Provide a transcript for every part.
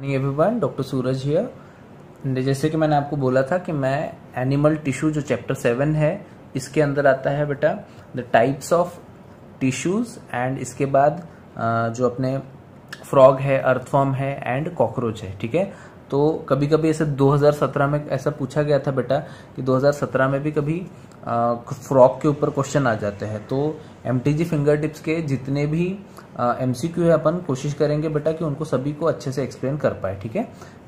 Everyone, doctor Suraj here. जैसे कि मैंने आपको बोला था कि मैं एनिमल टिश्यू जो चैप्टर 7 है इसके अंदर आता है बेटा the types of tissues and इसके बाद जो अपने फ्रॉग है, अर्थवर्म है एंड कॉकरोच है। ठीक है, तो कभी कभी ऐसे 2017 में ऐसा पूछा गया था बेटा कि 2017 में भी कभी फ्रॉग के ऊपर क्वेश्चन आ जाते हैं। तो एमटीजी फिंगर टिप्स के जितने भी एमसीक्यू है अपन कोशिश करेंगे बेटा कि उनको सभी को अच्छे से एक्सप्लेन कर पाए। ठीक है,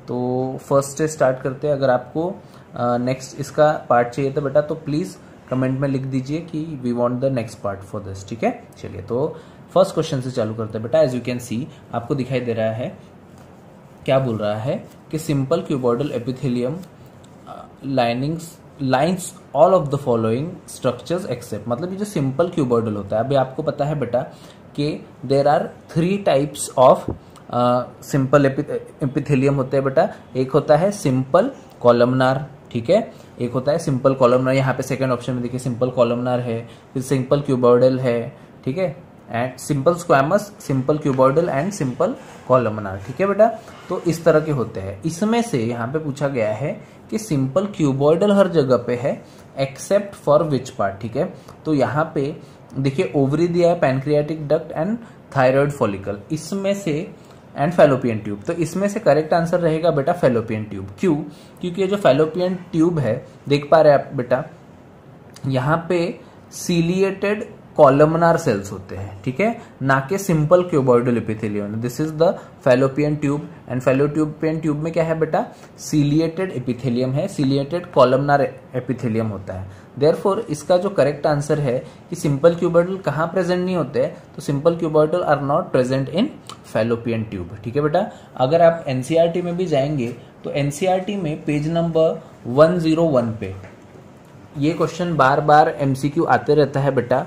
तो फर्स्ट से स्टार्ट करते हैं। अगर आपको नेक्स्ट इसका पार्ट चाहिए तो बेटा तो प्लीज कमेंट में लिख दीजिए कि we want the next part for this. ठीक है, चलिए तो फर्स्ट क्वेश्चन से चालू करते हैं बेटा। एज यू कैन सी, आपको दिखाई दे रहा है क्या बोल रहा है कि simple cuboidal epithelium lines all of the following structures except, मतलब ये जो सिंपल क्यूबॉइडल होता है, अभी आपको पता है बेटा कि there are 3 types of simple epithelium होते हैं बेटा। एक होता है सिंपल कॉलमनार, ठीक है, एक होता है सिंपल कॉलमनार, यहाँ पे सेकंड ऑप्शन में देखिए सिंपल कॉलमनार है, फिर सिंपल क्यूबॉइडल है, ठीक है, and simple squamous, simple cuboidal and simple columnar. ठीक है बेटा, तो इस तरह के होते हैं। इसमें से यहाँ पे पूछा गया है कि सिंपल क्यूबॉइडल हर जगह पे है एक्सेप्ट फॉर विच पार्ट। ठीक है, तो यहाँ पे देखिए ओवरी दिया है, pancreatic duct and thyroid follicle, इसमें से एंड फैलोपियन ट्यूब। तो इसमें से करेक्ट आंसर रहेगा बेटा फैलोपियन ट्यूब। क्यों? क्योंकि ये जो फैलोपियन ट्यूब है, देख पा रहे हैं आप बेटा, यहाँ पे सीलिएटेड कॉलमनार सेल्स होते हैं, ठीक है, ना कि simple cuboidal epithelium. This is the fallopian tube and fallopian tube में क्या है बेटा, सीलिएटेड एपिथेलियम है, सीलिएटेड कॉलमनार एपिथेलियम होता है। देयरफॉर इसका जो करेक्ट आंसर है कि सिंपल क्यूबॉइडल कहाँ प्रेजेंट नहीं होते, तो simple cuboidal are not present in fallopian tube. ठीक है बेटा, अगर आप एनसीईआरटी में भी जाएंगे तो एनसीईआरटी में पेज नंबर 101 पे ये क्वेश्चन बार बार एमसीक्यू आते रहता है बेटा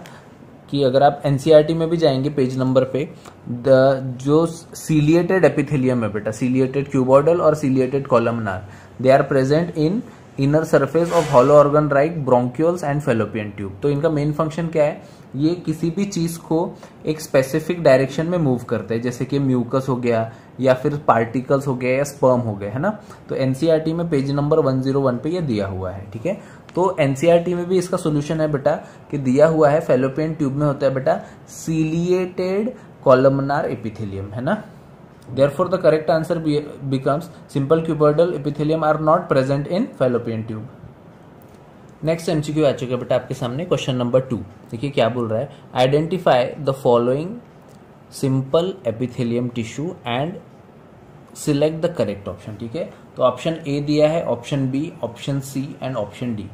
कि अगर आप एनसीईआरटी में भी जाएंगे पेज नंबर पे, जो सीलिएटेड एपिथेलियम है बेटा, सीलिएटेड क्यूबॉइडल और ciliated columnar, they are present in inner surface of hollow organ like bronchioles and fallopian tube. तो इनका मेन फंक्शन क्या है, ये किसी भी चीज को एक स्पेसिफिक डायरेक्शन में मूव करते हैं, जैसे कि म्यूकस हो गया या फिर पार्टिकल्स हो गया या स्पर्म हो गए, है ना। तो एनसीईआरटी में पेज नंबर 101 पे ये दिया हुआ है। ठीक है, तो एनसीईआरटी में भी इसका सोल्यूशन है बेटा कि दिया हुआ है फैलोपियन ट्यूब में होता है बेटा सीलिएटेड कॉलमनार एपिथेलियम, है ना। Therefore, the correct answer becomes simple cuboidal epithelium are not present in fallopian tube. Next MCQ आ चुका है बेटा आपके सामने, क्वेश्चन नंबर 2। देखिए क्या बोल रहा है, identify the following simple epithelium tissue and select the correct option. ठीक है, तो ऑप्शन ए दिया है, option B, option C and option D.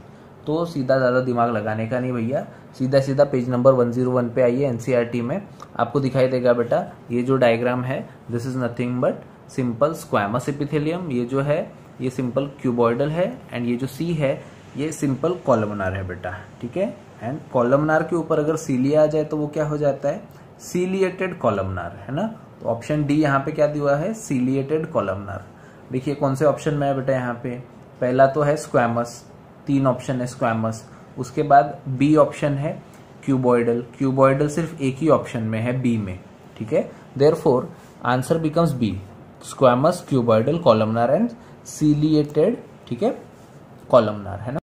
तो सीधा ज़्यादा दिमाग लगाने का नहीं भैया, सीधा सीधा पेज नंबर 101 पे आइए। एनसीईआरटी में आपको दिखाई देगा बेटा ये जो डायग्राम है, this is nothing but simple squamous epithelium, ये जो है ये सिंपल क्यूबॉइडल है एंड ये जो सी है ये सिंपल कॉलमनार है बेटा। ठीक है, एंड कॉलमनार के ऊपर अगर सीलिया आ जाए तो वो क्या हो जाता है, सीलिएटेड कॉलमनार, है ना। तो ऑप्शन डी यहाँ पे क्या दिया है, सीलिएटेड कॉलमनार। देखिए कौन से ऑप्शन में है बेटा, यहाँ पे पहला तो है स्क्वैमस, 3 ऑप्शन है स्क्वैमस, उसके बाद बी ऑप्शन है क्यूबॉइडल, क्यूबॉइडल सिर्फ एक ही ऑप्शन में है बी में। ठीक है, therefore answer becomes B, squamous, cuboidal, columnar and ciliated, ठीक है, कॉलमनार, है ना।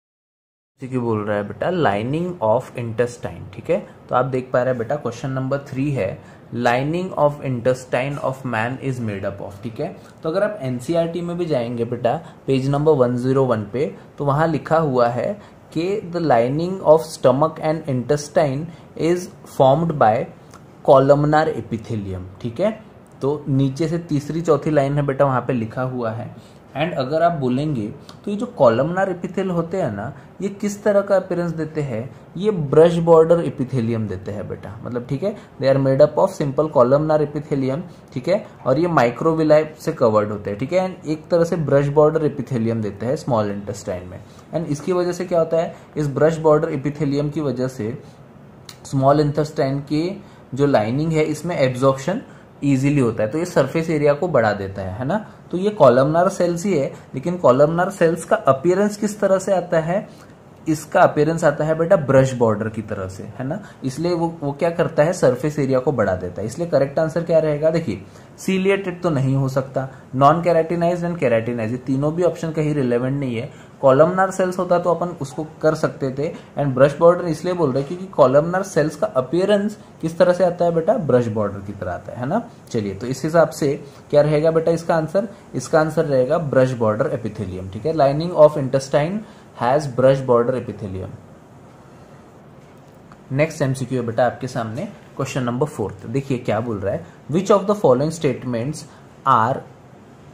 क्यों बोल रहा है बेटा लाइनिंग ऑफ इंटेस्टाइन। ठीक है, तो आप देख पा रहे हैं बेटा क्वेश्चन नंबर 3 है, lining of intestine of man is made up of. ठीक है, तो अगर आप एनसीईआरटी में भी जाएंगे बेटा पेज नंबर 101 पे, तो वहां लिखा हुआ है कि the lining of stomach and intestine is formed bye columnar epithelium. ठीक है, तो नीचे से तीसरी चौथी लाइन है बेटा वहां पे लिखा हुआ है। एंड अगर आप बोलेंगे तो ये जो कॉलमनार एपिथेल होते हैं ना, ये किस तरह का अपीयरेंस देते हैं, ये ब्रश बॉर्डर एपिथेलियम देते हैं बेटा, मतलब ठीक है, they are made up of simple columnar epithelium. ठीक है, और ये माइक्रोविलाई से कवर्ड होते हैं। ठीक है, एंड एक तरह से ब्रश बॉर्डर एपिथेलियम देते हैं स्मॉल इंटेस्टाइन में। एंड इसकी वजह से क्या होता है, इस ब्रश बॉर्डर एपिथेलियम की वजह से स्मॉल इंटेस्टाइन की जो लाइनिंग है इसमें एब्जॉर्प्शन इजीली होता है, तो ये सरफेस एरिया को बढ़ा देता है ना। तो ये कॉलमनार सेल्स ही है, लेकिन कॉलमनार सेल्स का अपीयरेंस किस तरह से आता है, इसका अपीयरेंस आता है बेटा ब्रश बॉर्डर की तरह से, है ना, इसलिए वो क्या करता है, सरफेस एरिया को बढ़ा देता है। इसलिए करेक्ट आंसर क्या रहेगा, देखिए सीलिएटेड तो नहीं हो सकता, नॉन कैराटिनाइज्ड एंड कैराटिनाइज्ड, तीनों भी ऑप्शन कहीं रिलेवेंट नहीं है। कॉलमनार सेल्स होता तो अपन उसको कर सकते थे, एंड ब्रश बॉर्डर इसलिए बोल रहे हैं क्योंकि कॉलमनार सेल्स का अपीयरेंस किस तरह से आता है बेटा, ब्रश बॉर्डर की तरह आता है ना। चलिए, तो इस हिसाब से क्या रहेगा बेटा इसका आंसर, इसका आंसर रहेगा ब्रश बॉर्डर एपिथेलियम। ठीक है, lining of intestine has brush border epithelium. Next MCQ है बेटा आपके सामने, क्वेश्चन नंबर 4। देखिए क्या बोल रहा है, which of the following statements are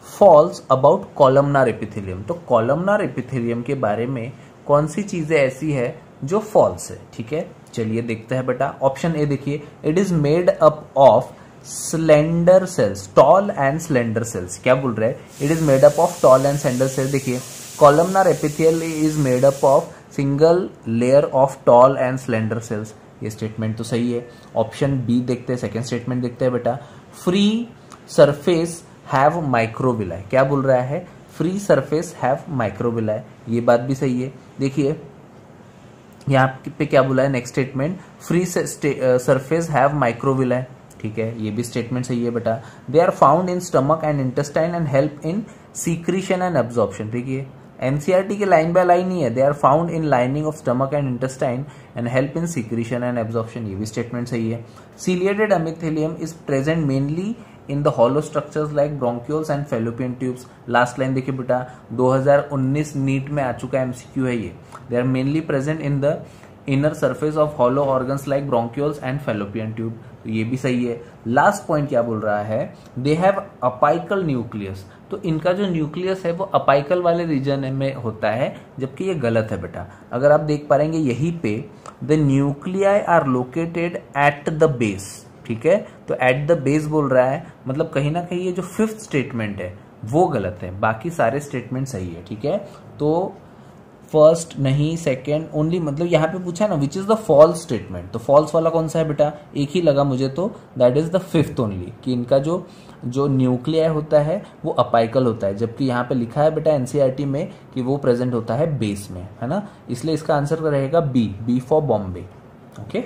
false about columnar epithelium. तो कॉलमनार एपिथेलियम के बारे में कौन सी चीजें ऐसी है जो फॉल्स है। ठीक है, चलिए देखते हैं बेटा। ऑप्शन ए देखिए, it is made up of slender cells, tall and slender cells. क्या बोल रहा है, it is made up of tall and slender cells. देखिए columnar epithelium is made up of single layer of tall and slender cells. ये statement तो सही है। Option B देखते हैं, सेकेंड स्टेटमेंट देखते हैं बेटा, फ्री सरफेस हैव माइक्रोविलाई। क्या बोल रहा है, फ्री सरफेस हैव माइक्रोविलाई, ये बात भी सही है। देखिए यहाँ पे क्या बोला है, next statement, free surface have microvilli. ठीक है, ये भी स्टेटमेंट सही है बेटा। They are found in stomach and intestine and help in secretion and absorption. देखिए एनसीईआरटी के लाइन बाय लाइन ही है, they are found in lining of stomach and intestine and help in secretion and absorption, ये भी statement सही है। Ciliated epithelium is present mainly in the hollow structures like bronchioles and fallopian tubes. Last line देखिए बेटा, 2019 NEET में आ चुका MCQ है ये। They are mainly present in the inner surface of hollow organs like bronchioles and fallopian tube, तो ये भी सही है। लास्ट पॉइंट क्या बोल रहा है, दे हैव अपाइकल न्यूक्लियस। तो इनका जो न्यूक्लियस है वो अपाइकल वाले रीजन में होता है, जबकि ये गलत है बेटा। अगर आप देख पा रहेंगे यहीं पे, the nuclei are located at the base. ठीक है, तो एट द बेस बोल रहा है, मतलब कहीं ना कहीं ये जो फिफ्थ स्टेटमेंट है वो गलत है, बाकी सारे स्टेटमेंट सही है। ठीक है, तो फर्स्ट नहीं, सेकेंड ओनली, मतलब यहाँ पे पूछा है ना which is the false statement, तो फॉल्स वाला कौन सा है बेटा, एक ही लगा मुझे, तो that is the fifth only, कि इनका जो न्यूक्लियाई होता है वो अपाइकल होता है, जबकि यहाँ पे लिखा है बेटा एनसीईआरटी में कि वो प्रेजेंट होता है बेस में, है ना। इसलिए इसका आंसर रहेगा B for Bombay. Okay,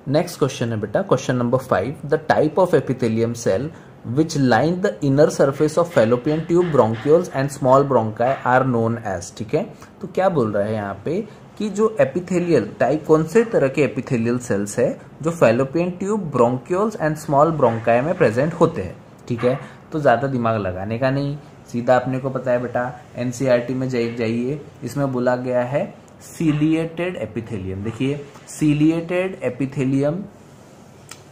next question है बेटा, question number 5, the type of epithelium cell which line the inner surface of fallopian tube, bronchioles and small bronchi are known as। ठीक है, तो क्या बोल रहा है यहाँ पे कि जो एपिथेलियल टाइप, कौन से तरह के एपिथेलियल सेल्स है जो fallopian tube, bronchioles and small bronchi में प्रेजेंट होते हैं। ठीक है, तो ज्यादा दिमाग लगाने का नहीं, सीधा अपने को पता है बेटा, एनसीईआरटी में जाइए, इसमें बोला गया है सीलिएटेड एपिथेलियम। देखिए ciliated epithelium,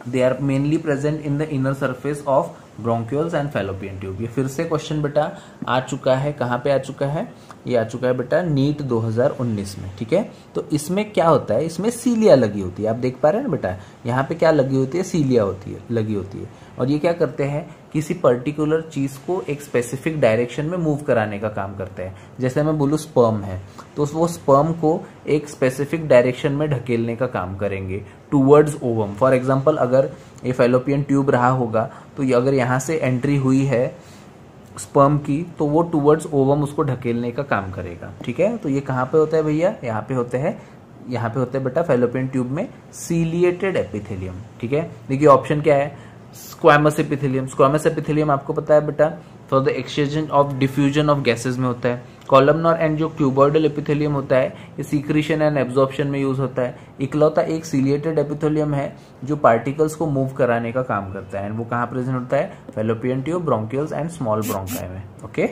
they are mainly present in the inner surface of bronchioles and fallopian tube। ये फिर से क्वेश्चन बेटा आ चुका है, कहाँ पे आ चुका है, ये आ चुका है बेटा नीट 2019 में। ठीक है, तो इसमें क्या होता है, इसमें सीलिया लगी होती है, आप देख पा रहे हैं ना बेटा, यहाँ पे क्या लगी होती है, सीलिया होती है, लगी होती है, और ये क्या करते हैं, किसी पर्टिकुलर चीज को एक स्पेसिफिक डायरेक्शन में मूव कराने का काम करते हैं। जैसे मैं बोलूँ स्पर्म है, तो वो स्पर्म को एक स्पेसिफिक डायरेक्शन में ढकेलने का काम करेंगे टूवर्ड्स ओवम। फॉर एग्जाम्पल अगर ये फैलोपियन ट्यूब रहा होगा, तो ये अगर यहाँ से एंट्री हुई है स्पर्म की, तो वो टूवर्ड्स ओवम उसको ढकेलने का काम करेगा। ठीक है, तो ये कहाँ पे होता है भैया, यहाँ पे होते हैं, यहाँ पे होते हैं बेटा फैलोपियन ट्यूब में सीलिएटेड एपिथेलियम। ठीक है, देखिए ऑप्शन क्या है, स्क्वैमस एपिथेलियम। स्क्वैमस एपिथेलियम आपको पता है बेटा for the exchange of diffusion of gases में होता है। कॉलमनार एंड जो क्यूबॉइडल एपिथेलियम होता है ये सीक्रीशन एंड एब्जॉर्प्शन में यूज होता है। इकलौता एक सीलिएटेड एपिथेलियम है जो पार्टिकल्स को मूव कराने का काम करता है, एंड वो कहाँ प्रेजेंट होता है, fallopian tube, bronchioles and small bronchi में। ओके,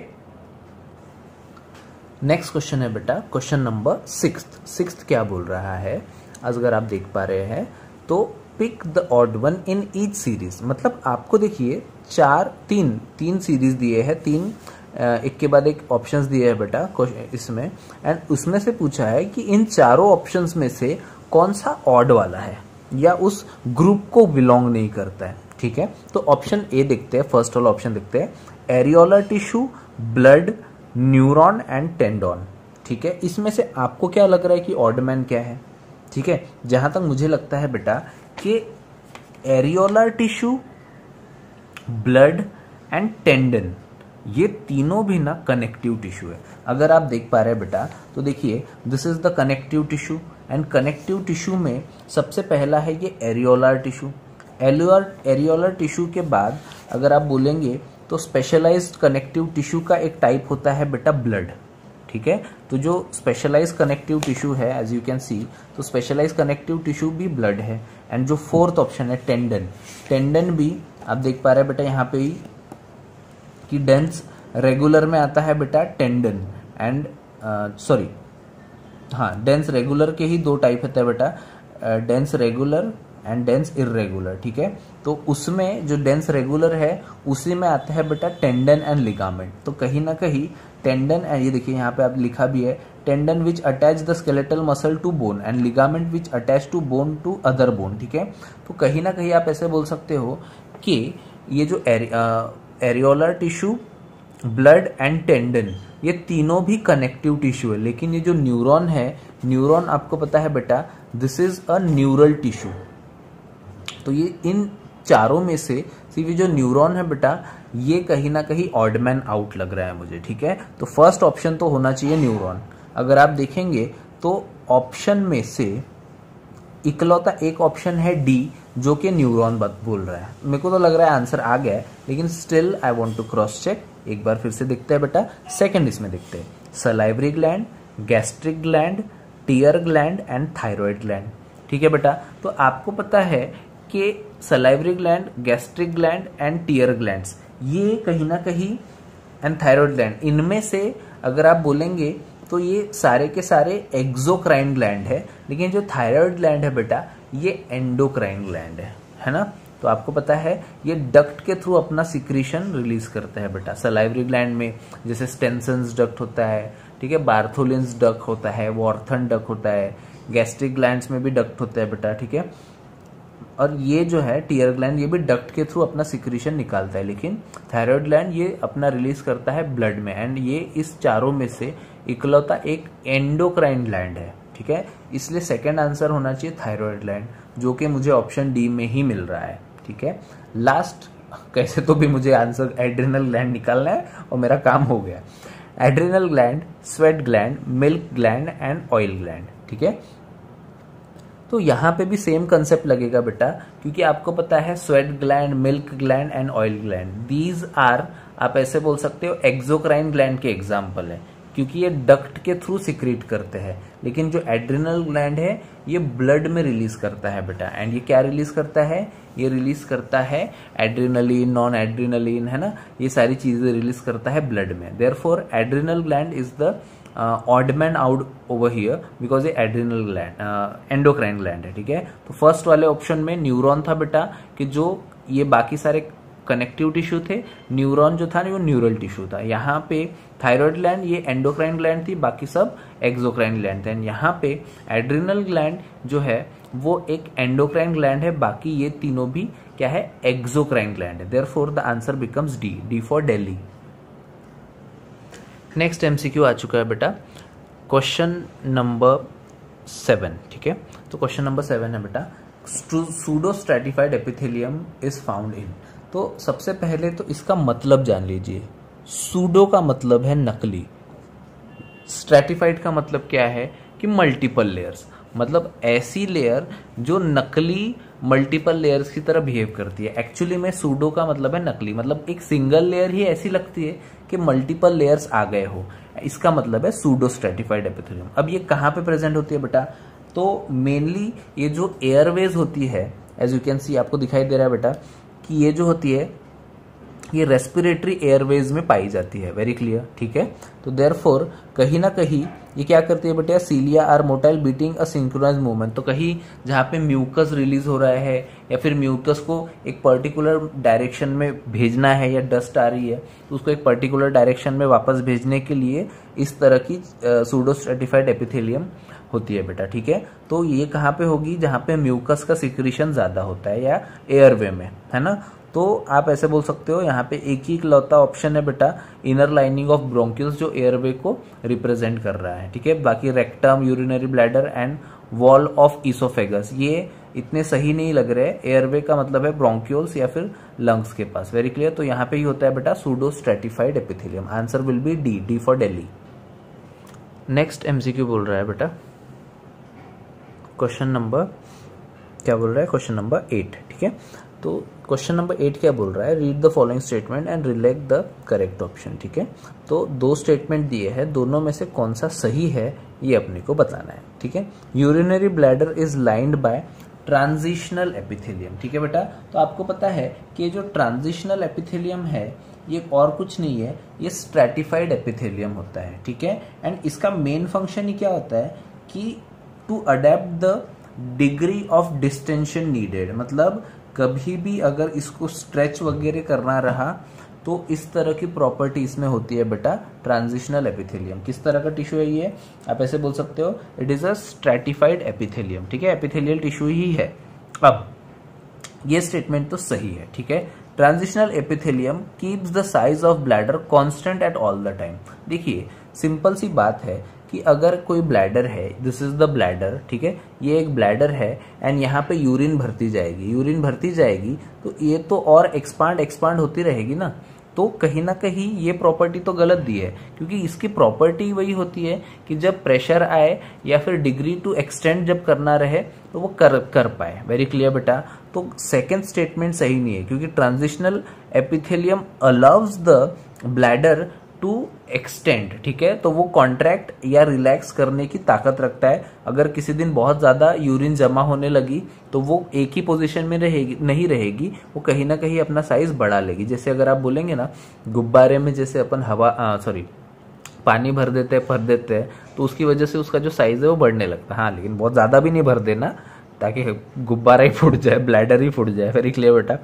नेक्स्ट क्वेश्चन है बेटा क्वेश्चन नंबर 6। क्या बोल रहा है, अगर आप देख पा रहे हैं तो pick the odd one in each series. मतलब आपको देखिए तीन सीरीज दिए हैं, तीन एक के बाद एक ऑप्शंस दिए हैं बेटा इसमें, एंड उसमें से पूछा है कि इन चारों ऑप्शंस में से कौन सा ऑड वाला है या उस ग्रुप को बिलोंग नहीं करता है। ठीक है, तो ऑप्शन ए देखते हैं, फर्स्ट वाला ऑप्शन देखते हैं, areolar tissue, blood, neuron and tendon. ठीक है, इसमें से आपको क्या लग रहा है कि ऑड मैन क्या है। ठीक है, जहां तक मुझे लगता है बेटा कि areolar tissue, blood and tendon, ये तीनों भी ना कनेक्टिव टिश्यू है। अगर आप देख पा रहे हैं बेटा तो देखिए this is the connective tissue and connective tissue में सबसे पहला है ये एरियोलर टिश्यू। एरियोलर टिश्यू के बाद अगर आप बोलेंगे तो स्पेशलाइज्ड कनेक्टिव टिश्यू का एक टाइप होता है बेटा ब्लड। ठीक है, तो जो स्पेशलाइज्ड कनेक्टिव टिश्यू है एज यू कैन सी, तो स्पेशलाइज्ड कनेक्टिव टिश्यू भी ब्लड है। एंड जो फोर्थ ऑप्शन है टेंडन, टेंडन भी आप देख पा रहे हैं बेटा यहाँ पे ही कि डेंस रेगुलर में आता है बेटा टेंडन एंड सॉरी हाँ डेंस रेगुलर के ही दो टाइप होता है बेटा, dense regular and dense irregular. ठीक है, तो उसमें जो डेंस रेगुलर है उसी में आता है बेटा टेंडन एंड लिगामेंट। तो कहीं ना कहीं टेंडन एंड ये देखिए यहाँ पे आप लिखा भी है tendon which attach the skeletal muscle to bone and ligament which attach to bone to other bone. ठीक है, तो कहीं ना कहीं आप ऐसे बोल सकते हो कि ये जो areolar tissue, blood and tendon, ये तीनों भी कनेक्टिव टिश्यू है। लेकिन ये जो न्यूरॉन है, न्यूरॉन आपको पता है बेटा this is a neural tissue. तो ये इन चारों में से सिर्फ जो न्यूरॉन है बेटा ये कहीं ना कहीं ऑड मैन आउट लग रहा है मुझे। ठीक है, तो फर्स्ट ऑप्शन तो होना चाहिए न्यूरॉन। अगर आप देखेंगे तो ऑप्शन में से इकलौता एक ऑप्शन है डी जो कि न्यूरॉन बोल रहा है। मेरे को तो लग रहा है आंसर आ गया है, लेकिन still I want to cross check. एक बार फिर से देखते हैं बेटा, सेकंड इसमें देखते हैं salivary gland, gastric gland, tear gland and thyroid gland. ठीक है बेटा, तो आपको पता है कि salivary gland, gastric gland and tear glands ये कहीं ना कहीं एंड थायराइड ग्लैंड, इनमें से अगर आप बोलेंगे तो ये सारे के सारे एक्सोक्राइन ग्लैंड है। लेकिन जो थायराइड ग्लैंड है बेटा ये एंडोक्राइन ग्लैंड है ना। तो आपको पता है ये डक्ट के थ्रू अपना सिक्रीशन रिलीज करता है बेटा। सलाइवरी ग्लैंड में जैसे स्टेंसन्स डक्ट होता है, ठीक है, बार्थोलिन्स डक्ट होता है, वॉर्थन डक्ट होता है, गैस्ट्रिक ग्लैंड्स में भी डक्ट होता है बेटा। ठीक है, और ये जो है टीयर ग्लैंड ये भी डक्ट के थ्रू अपना सिक्रीशन निकालता है, लेकिन थायराइड ग्लैंड ये अपना रिलीज करता है ब्लड में। एंड ये इस चारों में से इकलौता एक एंडोक्राइन ग्लैंड है। ठीक है, इसलिए सेकंड आंसर होना चाहिए थायराइड ग्लैंड, जो कि मुझे ऑप्शन डी में ही मिल रहा है। ठीक है, लास्ट कैसे तो भी मुझे आंसर एड्रिनल ग्लैंड निकालना है और मेरा काम हो गया। Adrenal gland, sweat gland, milk gland and oil gland. ठीक है, तो यहाँ पे भी सेम कंसेप्ट लगेगा बेटा, क्योंकि आपको पता है sweat gland, milk gland and oil gland these are, आप ऐसे बोल सकते हो एक्सोक्राइन ग्लैंड के एग्जाम्पल है, क्योंकि ये डक्ट के थ्रू सिक्रीट करते हैं। लेकिन जो एड्रिनल ग्लैंड है ये ब्लड में रिलीज करता है बेटा। एंड ये क्या रिलीज करता है, ये रिलीज करता है एड्रिनलिन, नॉन एड्रिनलिन, है ना, ये सारी चीजें रिलीज करता है ब्लड में। Therefore adrenal gland is the odd man out over here because ये एड्रिनल ग्लैंड एंडोक्राइन ग्लैंड है। ठीक है, तो फर्स्ट वाले ऑप्शन में न्यूरॉन था बेटा, कि जो ये बाकी सारे कनेक्टिव टिश्यू थे, न्यूरॉन जो था वो न्यूरल टिश्यू था। यहाँ पे थायराइड ग्लैंड ये एंडोक्राइन ग्लैंड थी, बाकी सब एक्सोक्राइन ग्लैंड थे। यहाँ पे एड्रिनल ग्लैंड जो है वो एक एंडोक्राइन ग्लैंड है, बाकी ये तीनों भी क्या है, एक्सोक्राइन ग्लैंड है। Therefore the answer becomes D, D for Delhi. Next MCQ आ चुका है बेटा, क्वेश्चन नंबर 7। ठीक है, तो क्वेश्चन नंबर 7 है बेटा, pseudo stratified epithelium is found in. तो सबसे पहले तो इसका मतलब जान लीजिए। सूडो का मतलब है नकली, स्ट्रैटिफाइड का मतलब क्या है कि मल्टीपल लेयर्स, मतलब ऐसी लेयर जो नकली मल्टीपल लेयर्स की तरह बिहेव करती है। एक्चुअली में सूडो का मतलब है नकली, मतलब एक सिंगल लेयर ही ऐसी लगती है कि मल्टीपल लेयर्स आ गए हो, इसका मतलब है सूडो स्ट्रैटिफाइड एपिथेलियम। अब ये कहाँ पे प्रेजेंट होती है बेटा, तो मेनली ये जो एयरवेज होती है, एज यू कैन सी आपको दिखाई दे रहा है बेटा कि ये जो होती है ये रेस्पिरेटरी एयरवेज में पाई जाती है। वेरी क्लियर, ठीक है। तो देयरफॉर कहीं ना कहीं ये क्या करती है बेटा, cilia are motile beating a synchronise movement. तो कहीं जहाँ पे म्यूकस रिलीज हो रहा है या फिर म्यूकस को एक पर्टिकुलर डायरेक्शन में भेजना है या डस्ट आ रही है तो उसको एक पर्टिकुलर डायरेक्शन में वापस भेजने के लिए इस तरह की सूडो स्ट्रैटिफाइड एपिथेलियम होती है बेटा। ठीक है, तो ये कहाँ पे होगी, जहाँ पे म्यूकस का सिक्रीशन ज्यादा होता है या एयरवे में, है ना। तो आप ऐसे बोल सकते हो यहाँ पे एक ही इकलौता ऑप्शन है बेटा, इनर लाइनिंग ऑफ ब्रोंकियल्स, जो एयरवे को रिप्रेजेंट कर रहा है। ठीक है, बाकी rectum, urinary bladder and wall of oesophagus, ये इतने सही नहीं लग रहे। एयरवे का मतलब है ब्रोंक्यूल्स या फिर लंग्स के पास। Very clear. तो यहाँ पे ही होता है बेटा pseudo stratified epithelium. Answer will be D, D for Delhi. Next MCQ बोल रहा है बेटा क्वेश्चन नंबर, क्या बोल रहा है, क्वेश्चन नंबर 8। ठीक है, तो क्वेश्चन नंबर 8 क्या बोल रहा है, read the following statement and select the correct option. ठीक है, तो 2 स्टेटमेंट दिए हैं, दोनों में से कौन सा सही है ये अपने को बताना है। ठीक है, urinary bladder is lined by transitional epithelium. ठीक है बेटा, तो आपको पता है कि जो ट्रांजिशनल एपिथेलियम है ये और कुछ नहीं है, ये स्ट्रैटिफाइड एपिथेलियम होता है। ठीक है, एंड इसका मेन फंक्शन ही क्या होता है कि to adapt the degree of distension needed, मतलब कभी भी अगर इसको स्ट्रेच वगैरह करना रहा तो इस तरह की प्रॉपर्टी इसमें होती है बेटा ट्रांजिशनल एपिथेलियम। किस तरह का टिश्यू है ये, आप ऐसे बोल सकते हो, it is a stratified epithelium. ठीक है, एपिथेलियल टिश्यू ही है। अब ये स्टेटमेंट तो सही है। ठीक है, transitional epithelium keeps the size of bladder constant at all the time. देखिए सिंपल सी बात है कि अगर कोई ब्लैडर है, दिस इज द ब्लैडर, ठीक है, ये एक ब्लैडर है एंड यहाँ पे यूरिन भरती जाएगी, यूरिन भरती जाएगी तो ये तो और एक्सपांड होती रहेगी ना। तो कहीं ना कहीं ये प्रॉपर्टी तो गलत दी है, क्योंकि इसकी प्रॉपर्टी वही होती है कि जब प्रेशर आए या फिर डिग्री टू एक्सटेंड जब करना रहे तो वो कर पाए। वेरी क्लियर बेटा। तो सेकेंड स्टेटमेंट सही नहीं है, क्योंकि transitional epithelium allows the bladder to extend. ठीक है, तो वो कॉन्ट्रैक्ट या रिलैक्स करने की ताकत रखता है। अगर किसी दिन बहुत ज्यादा यूरिन जमा होने लगी तो वो एक ही पोजीशन में नहीं रहेगी, वो कहीं ना कहीं अपना साइज बढ़ा लेगी। जैसे अगर आप बोलेंगे ना गुब्बारे में जैसे अपन पानी भर देते हैं तो उसकी वजह से उसका जो साइज है वो बढ़ने लगता है। हाँ, लेकिन बहुत ज्यादा भी नहीं भर देना ताकि गुब्बारा ही फूट जाए, ब्लैडर ही फूट जाए। वेरी क्लियर बेटा।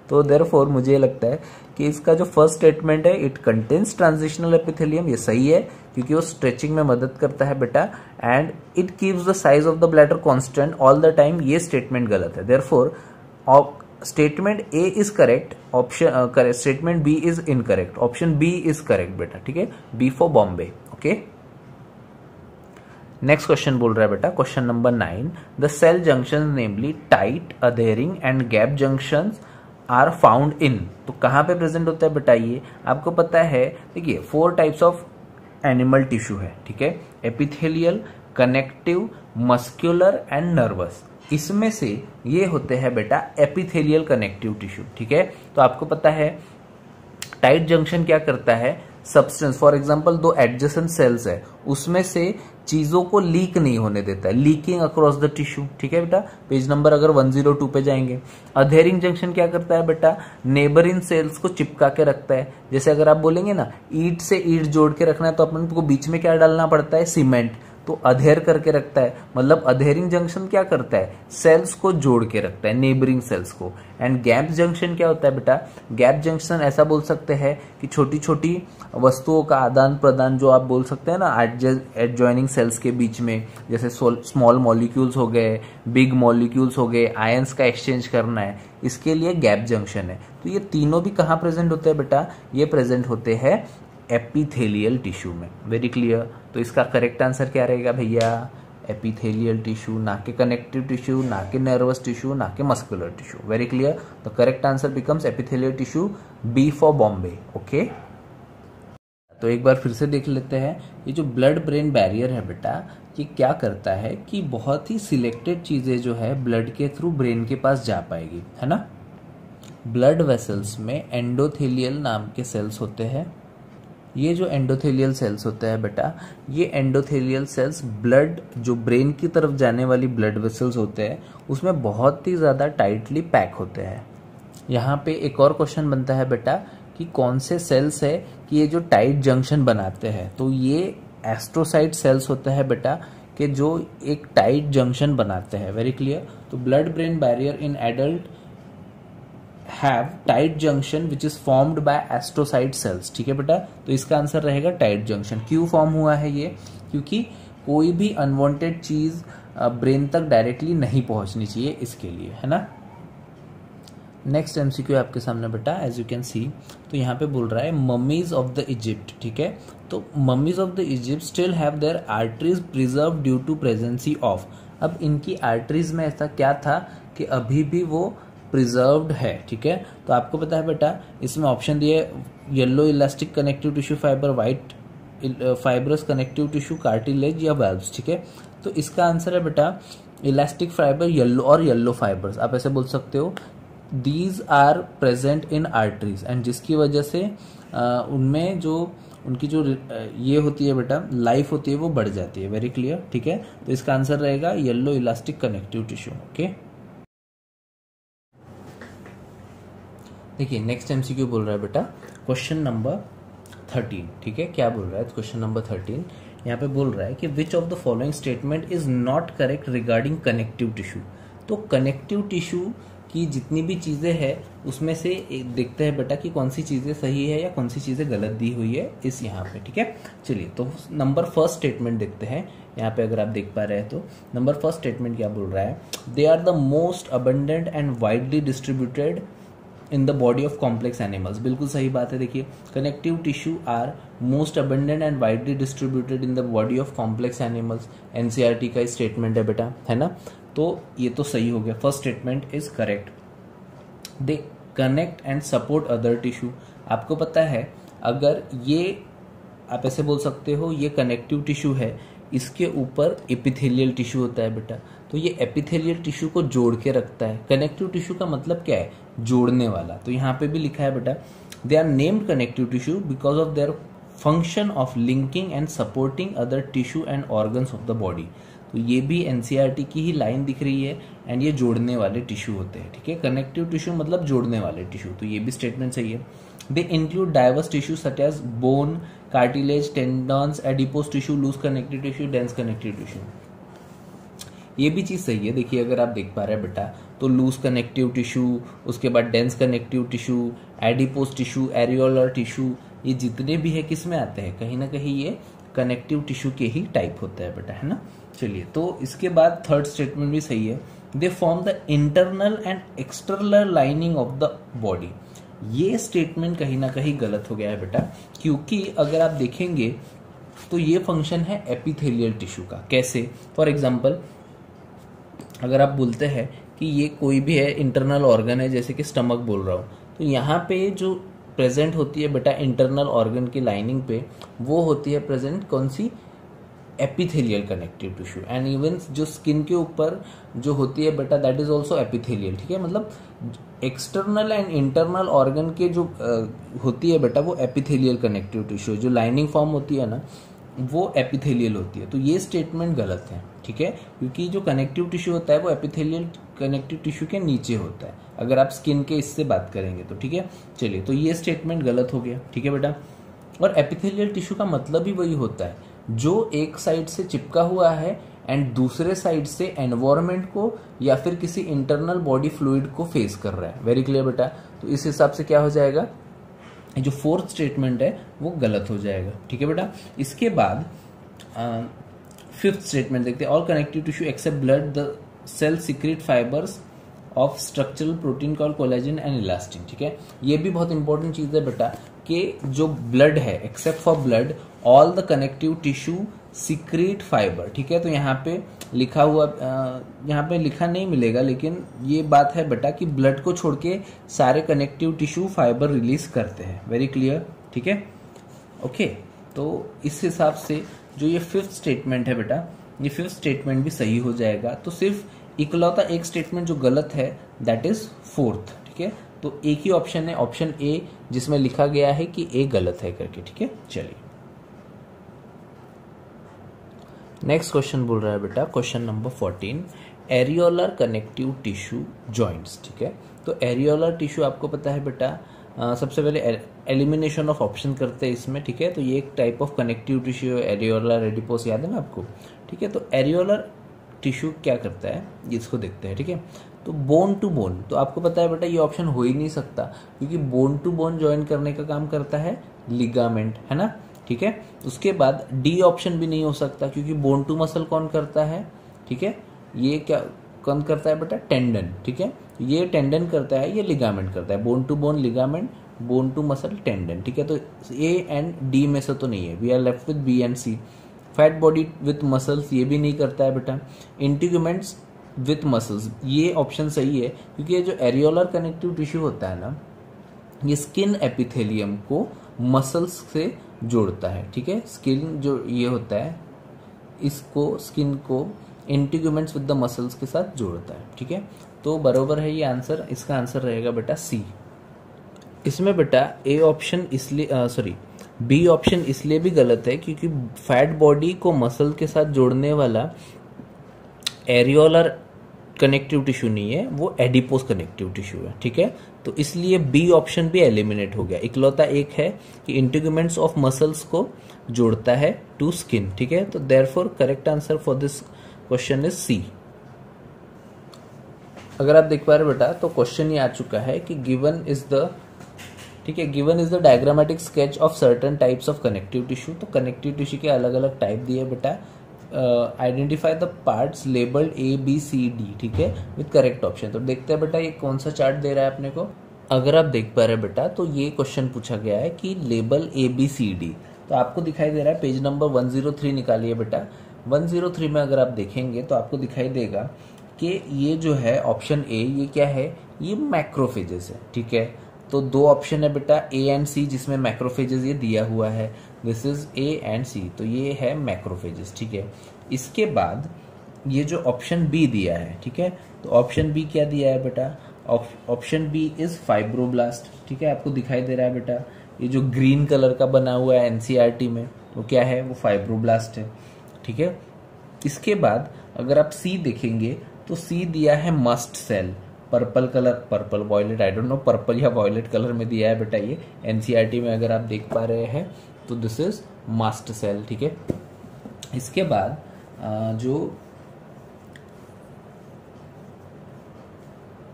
तो देयरफॉर मुझे लगता है कि इसका जो फर्स्ट स्टेटमेंट है, इट कंटेन्स ट्रांजिशनल एपिथेलियम, ये सही है क्योंकि वो स्ट्रेचिंग में मदद करता है बेटा, and it keeps the size of the bladder constant all the time. ये स्टेटमेंट गलत है। Therefore statement A is correct, option correct, statement B is incorrect, option B is correct बेटा। ठीक है, B for Bombay. Okay, next question बोल रहा है बेटा question number 9, the cell junction namely tight, adhering and gap junction are found in. तो कहां पे प्रेजेंट होता है बेटा ये आपको पता है। देखिए 4 टाइप्स ऑफ एनिमल टिश्यू है। ठीक है, epithelial, connective, muscular and nervous. इसमें से ये होते हैं बेटा एपिथेलियल कनेक्टिव टिश्यू। ठीक है, तो आपको पता है टाइट जंक्शन क्या करता है, substance for example 2 adjacent sales है उसमें से चीजों को लीक नहीं होने देता है, लीकिंग अक्रॉस द टिश्यू। ठीक है बेटा, पेज नंबर अगर 102 पे जाएंगे। अधेरिंग जंक्शन क्या करता है बेटा, नेबरिंग सेल्स को चिपका के रखता है। जैसे अगर आप बोलेंगे ना ईंट से ईंट जोड़ के रखना है तो अपन को बीच में क्या डालना पड़ता है, सीमेंट, तो अधेर करके रखता है। मतलब अधेरिंग जंक्शन क्या करता है, सेल्स को जोड़ के रखता है, नेबरिंग सेल्स को। एंड गैप जंक्शन क्या होता है बेटा, गैप जंक्शन ऐसा बोल सकते हैं कि छोटी छोटी वस्तुओं का आदान प्रदान, जो आप बोल सकते हैं ना एडजॉइनिंग सेल्स के बीच में, जैसे स्मॉल मॉलिक्यूल्स हो गए, बिग मॉलिक्यूल्स हो गए, आयंस का एक्सचेंज करना है, इसके लिए गैप जंक्शन है। तो ये तीनों भी कहाँ प्रेजेंट होते हैं बेटा, ये प्रेजेंट होते हैं एपिथेलियल टिश्यू में। Very clear. तो इसका करेक्ट आंसर क्या रहेगा भैया, एपिथेलियल टिश्यू, ना कि कनेक्टिव टिश्यू, ना कि नर्वस टिश्यू, ना कि muscular tissue. Very clear. The correct answer becomes epithelial tissue, B for Bombay. Okay, तो एक बार फिर से देख लेते हैं। ये जो ब्लड ब्रेन बैरियर है बेटा, ये क्या करता है कि बहुत ही सिलेक्टेड चीजें जो है ब्लड के थ्रू ब्रेन के पास जा पाएगी, है ना। ब्लड वेसल्स में एंडोथेलियल नाम के सेल्स होते हैं। ये जो एंडोथेलियल सेल्स होते हैं बेटा, ये एंडोथेलियल सेल्स ब्लड जो ब्रेन की तरफ जाने वाली ब्लड वेसल्स होते हैं उसमें बहुत ही ज़्यादा टाइटली पैक होते हैं। यहाँ पे एक और क्वेश्चन बनता है बेटा कि कौन से सेल्स है कि ये जो टाइट जंक्शन बनाते हैं। तो ये एस्ट्रोसाइट सेल्स होते हैं बेटा कि जो एक टाइट जंक्शन बनाते हैं। Very clear. तो blood brain barrier in adult have tight junction which is formed by astrocyte cells। ठीक है बेटा, तो इसका आंसर रहेगा टाइट जंक्शन। क्यों फॉर्म हुआ है ये, क्योंकि कोई भी अनवांटेड चीज ब्रेन तक डायरेक्टली नहीं पहुंचनी चाहिए, इसके लिए, है ना। नेक्स्ट एमसीक्यू आपके सामने बेटा, एज यू कैन सी, तो यहाँ पे बोल रहा है ममीज ऑफ द इजिप्ट। ठीक है, तो mummies of the Egypt still have their arteries preserve due to presence of. अब इनकी आर्टरीज में ऐसा क्या था कि अभी भी वो प्रिजर्व्ड है, ठीक है। तो आपको पता है बेटा इसमें ऑप्शन दिए yellow elastic connective tissue fibre, white fibrous connective tissue, cartilage या वाल्व्स, ठीक है। तो इसका आंसर है बेटा इलास्टिक फाइबर, येलो और येलो फाइबर्स, आप ऐसे बोल सकते हो। These are present in arteries and जिसकी वजह से उनमें जो उनकी जो ये होती है बेटा लाइफ होती है वो बढ़ जाती है। वेरी क्लियर, ठीक है। तो इसका आंसर रहेगा yellow elastic connective tissue. Okay, देखिए नेक्स्ट एमसीक्यू बोल रहा है बेटा क्वेश्चन नंबर 13, ठीक है। क्या बोल रहा है क्वेश्चन नंबर 13, यहाँ पे बोल रहा है कि which of the following statement is not correct regarding connective tissue. तो कनेक्टिव टिश्यू की जितनी भी चीजें हैं उसमें से देखते हैं बेटा कि कौन सी चीजें सही है या कौन सी चीजें गलत दी हुई है इस यहाँ पे, ठीक है। चलिए तो नंबर फर्स्ट स्टेटमेंट देखते हैं यहाँ पे, अगर आप देख पा रहे हैं तो नंबर फर्स्ट स्टेटमेंट क्या बोल रहा है, they are the most abundant and widely distributed in the body of complex animals. बिल्कुल सही बात है। देखिए connective tissue are most abundant and widely distributed in the body of complex animals, NCERT का स्टेटमेंट है बेटा, है ना। तो ये तो सही हो गया, first statement is correct. They connect and support other tissue, आपको पता है अगर ये आप ऐसे बोल सकते हो ये कनेक्टिव टिश्यू है, इसके ऊपर एपिथेलियल टिश्यू होता है बेटा, तो ये एपिथेलियल टिश्यू को जोड़ के रखता है। कनेक्टिव टिश्यू का मतलब क्या है, जोड़ने वाला। तो यहाँ पे भी लिखा है बेटा they are named connective tissue because of their function of linking and supporting other tissue and organs of the body. तो ये भी एनसीईआरटी की ही लाइन दिख रही है एंड ये जोड़ने वाले टिश्यू होते हैं, ठीक है। कनेक्टिव टिश्यू मतलब जोड़ने वाले टिश्यू, तो ये भी स्टेटमेंट सही है। They include diverse tissue such as bone, cartilage, tendons, adipose tissue, loose connective tissue, dense connective tissue, ये भी चीज सही है। देखिए अगर आप देख पा रहे हैं बेटा तो लूज कनेक्टिव टिश्यू, उसके बाद dense connective tissue, adipose tissue, areolar tissue, ये जितने भी है किस में आते हैं, कहीं ना कहीं ये कनेक्टिव टिश्यू के ही टाइप होता है बेटा, है ना। चलिए तो इसके बाद थर्ड स्टेटमेंट भी सही है, they form the internal and external lining of the body. ये स्टेटमेंट कहीं ना कहीं गलत हो गया है बेटा, क्योंकि अगर आप देखेंगे तो ये फंक्शन है एपिथेलियल टिश्यू का। कैसे, फॉर एग्जाम्पल अगर आप बोलते हैं कि ये कोई भी है इंटरनल ऑर्गन है, जैसे कि स्टमक बोल रहा हूँ, तो यहाँ पे जो प्रेजेंट होती है बेटा इंटरनल ऑर्गन की लाइनिंग पे, वो होती है प्रेजेंट कौन सी, epithelial connective tissue. And even जो स्किन के ऊपर जो होती है बेटा दैट इज ऑल्सो एपिथेलियल, ठीक है। मतलब एक्सटर्नल एंड इंटरनल ऑर्गन के जो होती है बेटा वो एपिथेलियल कनेक्टिव टिश्यू, जो लाइनिंग फॉर्म होती है ना वो एपिथेलियल होती है। तो ये स्टेटमेंट गलत है, ठीक है, क्योंकि जो कनेक्टिव टिश्यू होता है वो एपिथेलियल कनेक्टिव टिश्यू के नीचे होता है, अगर आप स्किन के इससे बात करेंगे तो, ठीक है। चलिए तो ये स्टेटमेंट गलत हो गया, ठीक है बेटा। और एपिथेलियल टिश्यू का मतलब ही वही होता है जो एक साइड से चिपका हुआ है एंड दूसरे साइड से एनवायरमेंट को या फिर किसी इंटरनल बॉडी फ्लूइड को फेस कर रहा है। वेरी क्लियर बेटा। तो इस हिसाब से क्या हो जाएगा, जो फोर्थ स्टेटमेंट है वो गलत हो जाएगा, ठीक है बेटा। इसके बाद फिफ्थ स्टेटमेंट देखते हैं, all connective tissue except blood the cell secrete fibres of structural protein called collagen and elastin, ठीक है। ये भी बहुत इंपॉर्टेंट चीज है बेटा कि जो ब्लड है except for blood all the connective tissue secret fibre, ठीक है। तो यहाँ पे लिखा हुआ यहाँ पे लिखा नहीं मिलेगा, लेकिन ये बात है बेटा कि ब्लड को छोड़ के सारे कनेक्टिव टिश्यू फाइबर रिलीज करते हैं। वेरी क्लियर, ठीक है, ओके। तो इस हिसाब से जो ये फिफ्थ स्टेटमेंट है बेटा, ये फिफ्थ स्टेटमेंट भी सही हो जाएगा। तो सिर्फ इकलौता एक स्टेटमेंट जो गलत है दैट इज फोर्थ, ठीक है। तो एक ही ऑप्शन है, ऑप्शन ए, जिसमें लिखा गया है कि ए गलत है करके, ठीक है। चलिए नेक्स्ट क्वेश्चन बोल रहा है बेटा question number 14, areolar connective tissue joints, ठीक है। तो एरियोलर टिश्यू आपको पता है बेटा सबसे पहले एलिमिनेशन ऑफ ऑप्शन करते हैं इसमें, ठीक है। तो ये एक type of connective tissue areolar adipose, याद है ना आपको, ठीक है। तो एरियोलर टिश्यू क्या करता है इसको देखते हैं, ठीक है। तो बोन टू बोन, तो आपको पता है बेटा ये ऑप्शन हो ही नहीं सकता, क्योंकि बोन टू बोन ज्वाइन करने का काम करता है लिगामेंट, है ना, ठीक है। उसके बाद डी ऑप्शन भी नहीं हो सकता, क्योंकि बोन टू मसल कौन करता है, ठीक है। ये क्या कौन करता है बेटा, टेंडन, ठीक है। ये टेंडन करता है, ये लिगामेंट करता है। Bone to bone ligament, bone to muscle tendon, ठीक है। तो ए एंड डी में से तो नहीं है, we are left with B and C. Fat body with muscles ये भी नहीं करता है बेटा। इंटीग्यूमेंट्स विथ मसल्स, ये ऑप्शन सही है क्योंकि ये जो एरियोलर कनेक्टिव टिश्यू होता है ना, ये स्किन एपिथेलियम को मसल्स से जोड़ता है। ठीक है, स्किन जो ये होता है इसको, स्किन को इंटीग्यूमेंट्स विद द मसल्स के साथ जोड़ता है। ठीक है, तो बरोबर है ये आंसर, इसका आंसर रहेगा बेटा सी। इसमें बेटा ए ऑप्शन इसलिए सॉरी बी ऑप्शन इसलिए भी गलत है क्योंकि फैट बॉडी को मसल के साथ जोड़ने वाला एरियोलर कनेक्टिव टिश्यू नहीं है, वो एडिपोस कनेक्टिव टिश्यू है। ठीक है, तो इसलिए बी ऑप्शन भी एलिमिनेट हो गया। इकलौता एक है कि इंटीग्यूमेंट्स ऑफ मसल्स को जोड़ता है टू स्किन। ठीक है, तो therefore correct answer for this question is C. अगर आप देख पा रहे बेटा तो क्वेश्चन ये आ चुका है कि गिवन इज द, ठीक है, given is the diagrammatic sketch of certain types of connective tissue. तो कनेक्टिव टिश्यू के अलग अलग टाइप दिए बेटा। Identify the parts labelled A B C D. ठीक है, विद करेक्ट ऑप्शन। तो देखते हैं बेटा ये कौन सा चार्ट दे रहा है अपने को। अगर आप देख पा रहे बेटा तो ये क्वेश्चन पूछा गया है कि label A B C D. तो आपको दिखाई दे रहा है पेज नंबर 103 निकालिए बेटा। 103 में अगर आप देखेंगे तो आपको दिखाई देगा कि ये जो है ऑप्शन ए, ये क्या है, ये मैक्रोफेजेस है। ठीक है, तो दो ऑप्शन है बेटा ए एंड सी जिसमें मैक्रोफेजेस ये दिया हुआ है। दिस इज ए एंड सी, तो ये है मैक्रोफेजेस। ठीक है, इसके बाद ये जो ऑप्शन बी दिया है, ठीक है, तो ऑप्शन बी क्या दिया है बेटा, ऑप्शन बी इज फाइब्रोब्लास्ट। ठीक है, आपको दिखाई दे रहा है बेटा ये जो ग्रीन कलर का बना हुआ है एनसीईआरटी में, वो क्या है, वो फाइब्रोब्लास्ट है। ठीक है, इसके बाद अगर आप सी देखेंगे तो सी दिया है mast cell, purple colour, purple violet, I don't know purple या वॉयलेट कलर में दिया है बेटा ये एनसीईआरटी में अगर आप देख पा रहे हैं तो दिस इज मास्ट सेल। ठीक है, इसके बाद जो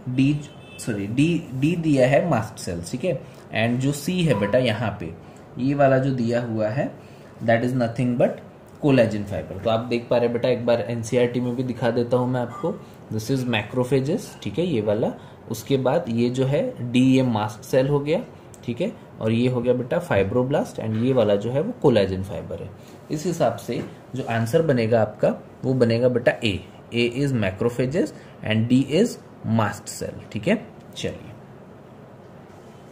डी दिया है मास्ट सेल। ठीक है, एंड जो सी है बेटा यहाँ पे ये वाला जो दिया हुआ है that is nothing but collagen fibre. तो आप देख पा रहे बेटा, एक बार एनसीईआरटी में भी दिखा देता हूं मैं आपको। This is macrophages. ठीक है, ये वाला। उसके बाद ये जो है डी, ये मास्ट सेल हो गया। ठीक है, और ये हो गया बेटा फाइब्रोब्लास्ट, एंड ये वाला जो है वो कोलेजन फाइबर है। इस हिसाब से जो आंसर बनेगा आपका वो बनेगा बेटा A is macrophages and D is mast cell. ठीक है, चलिए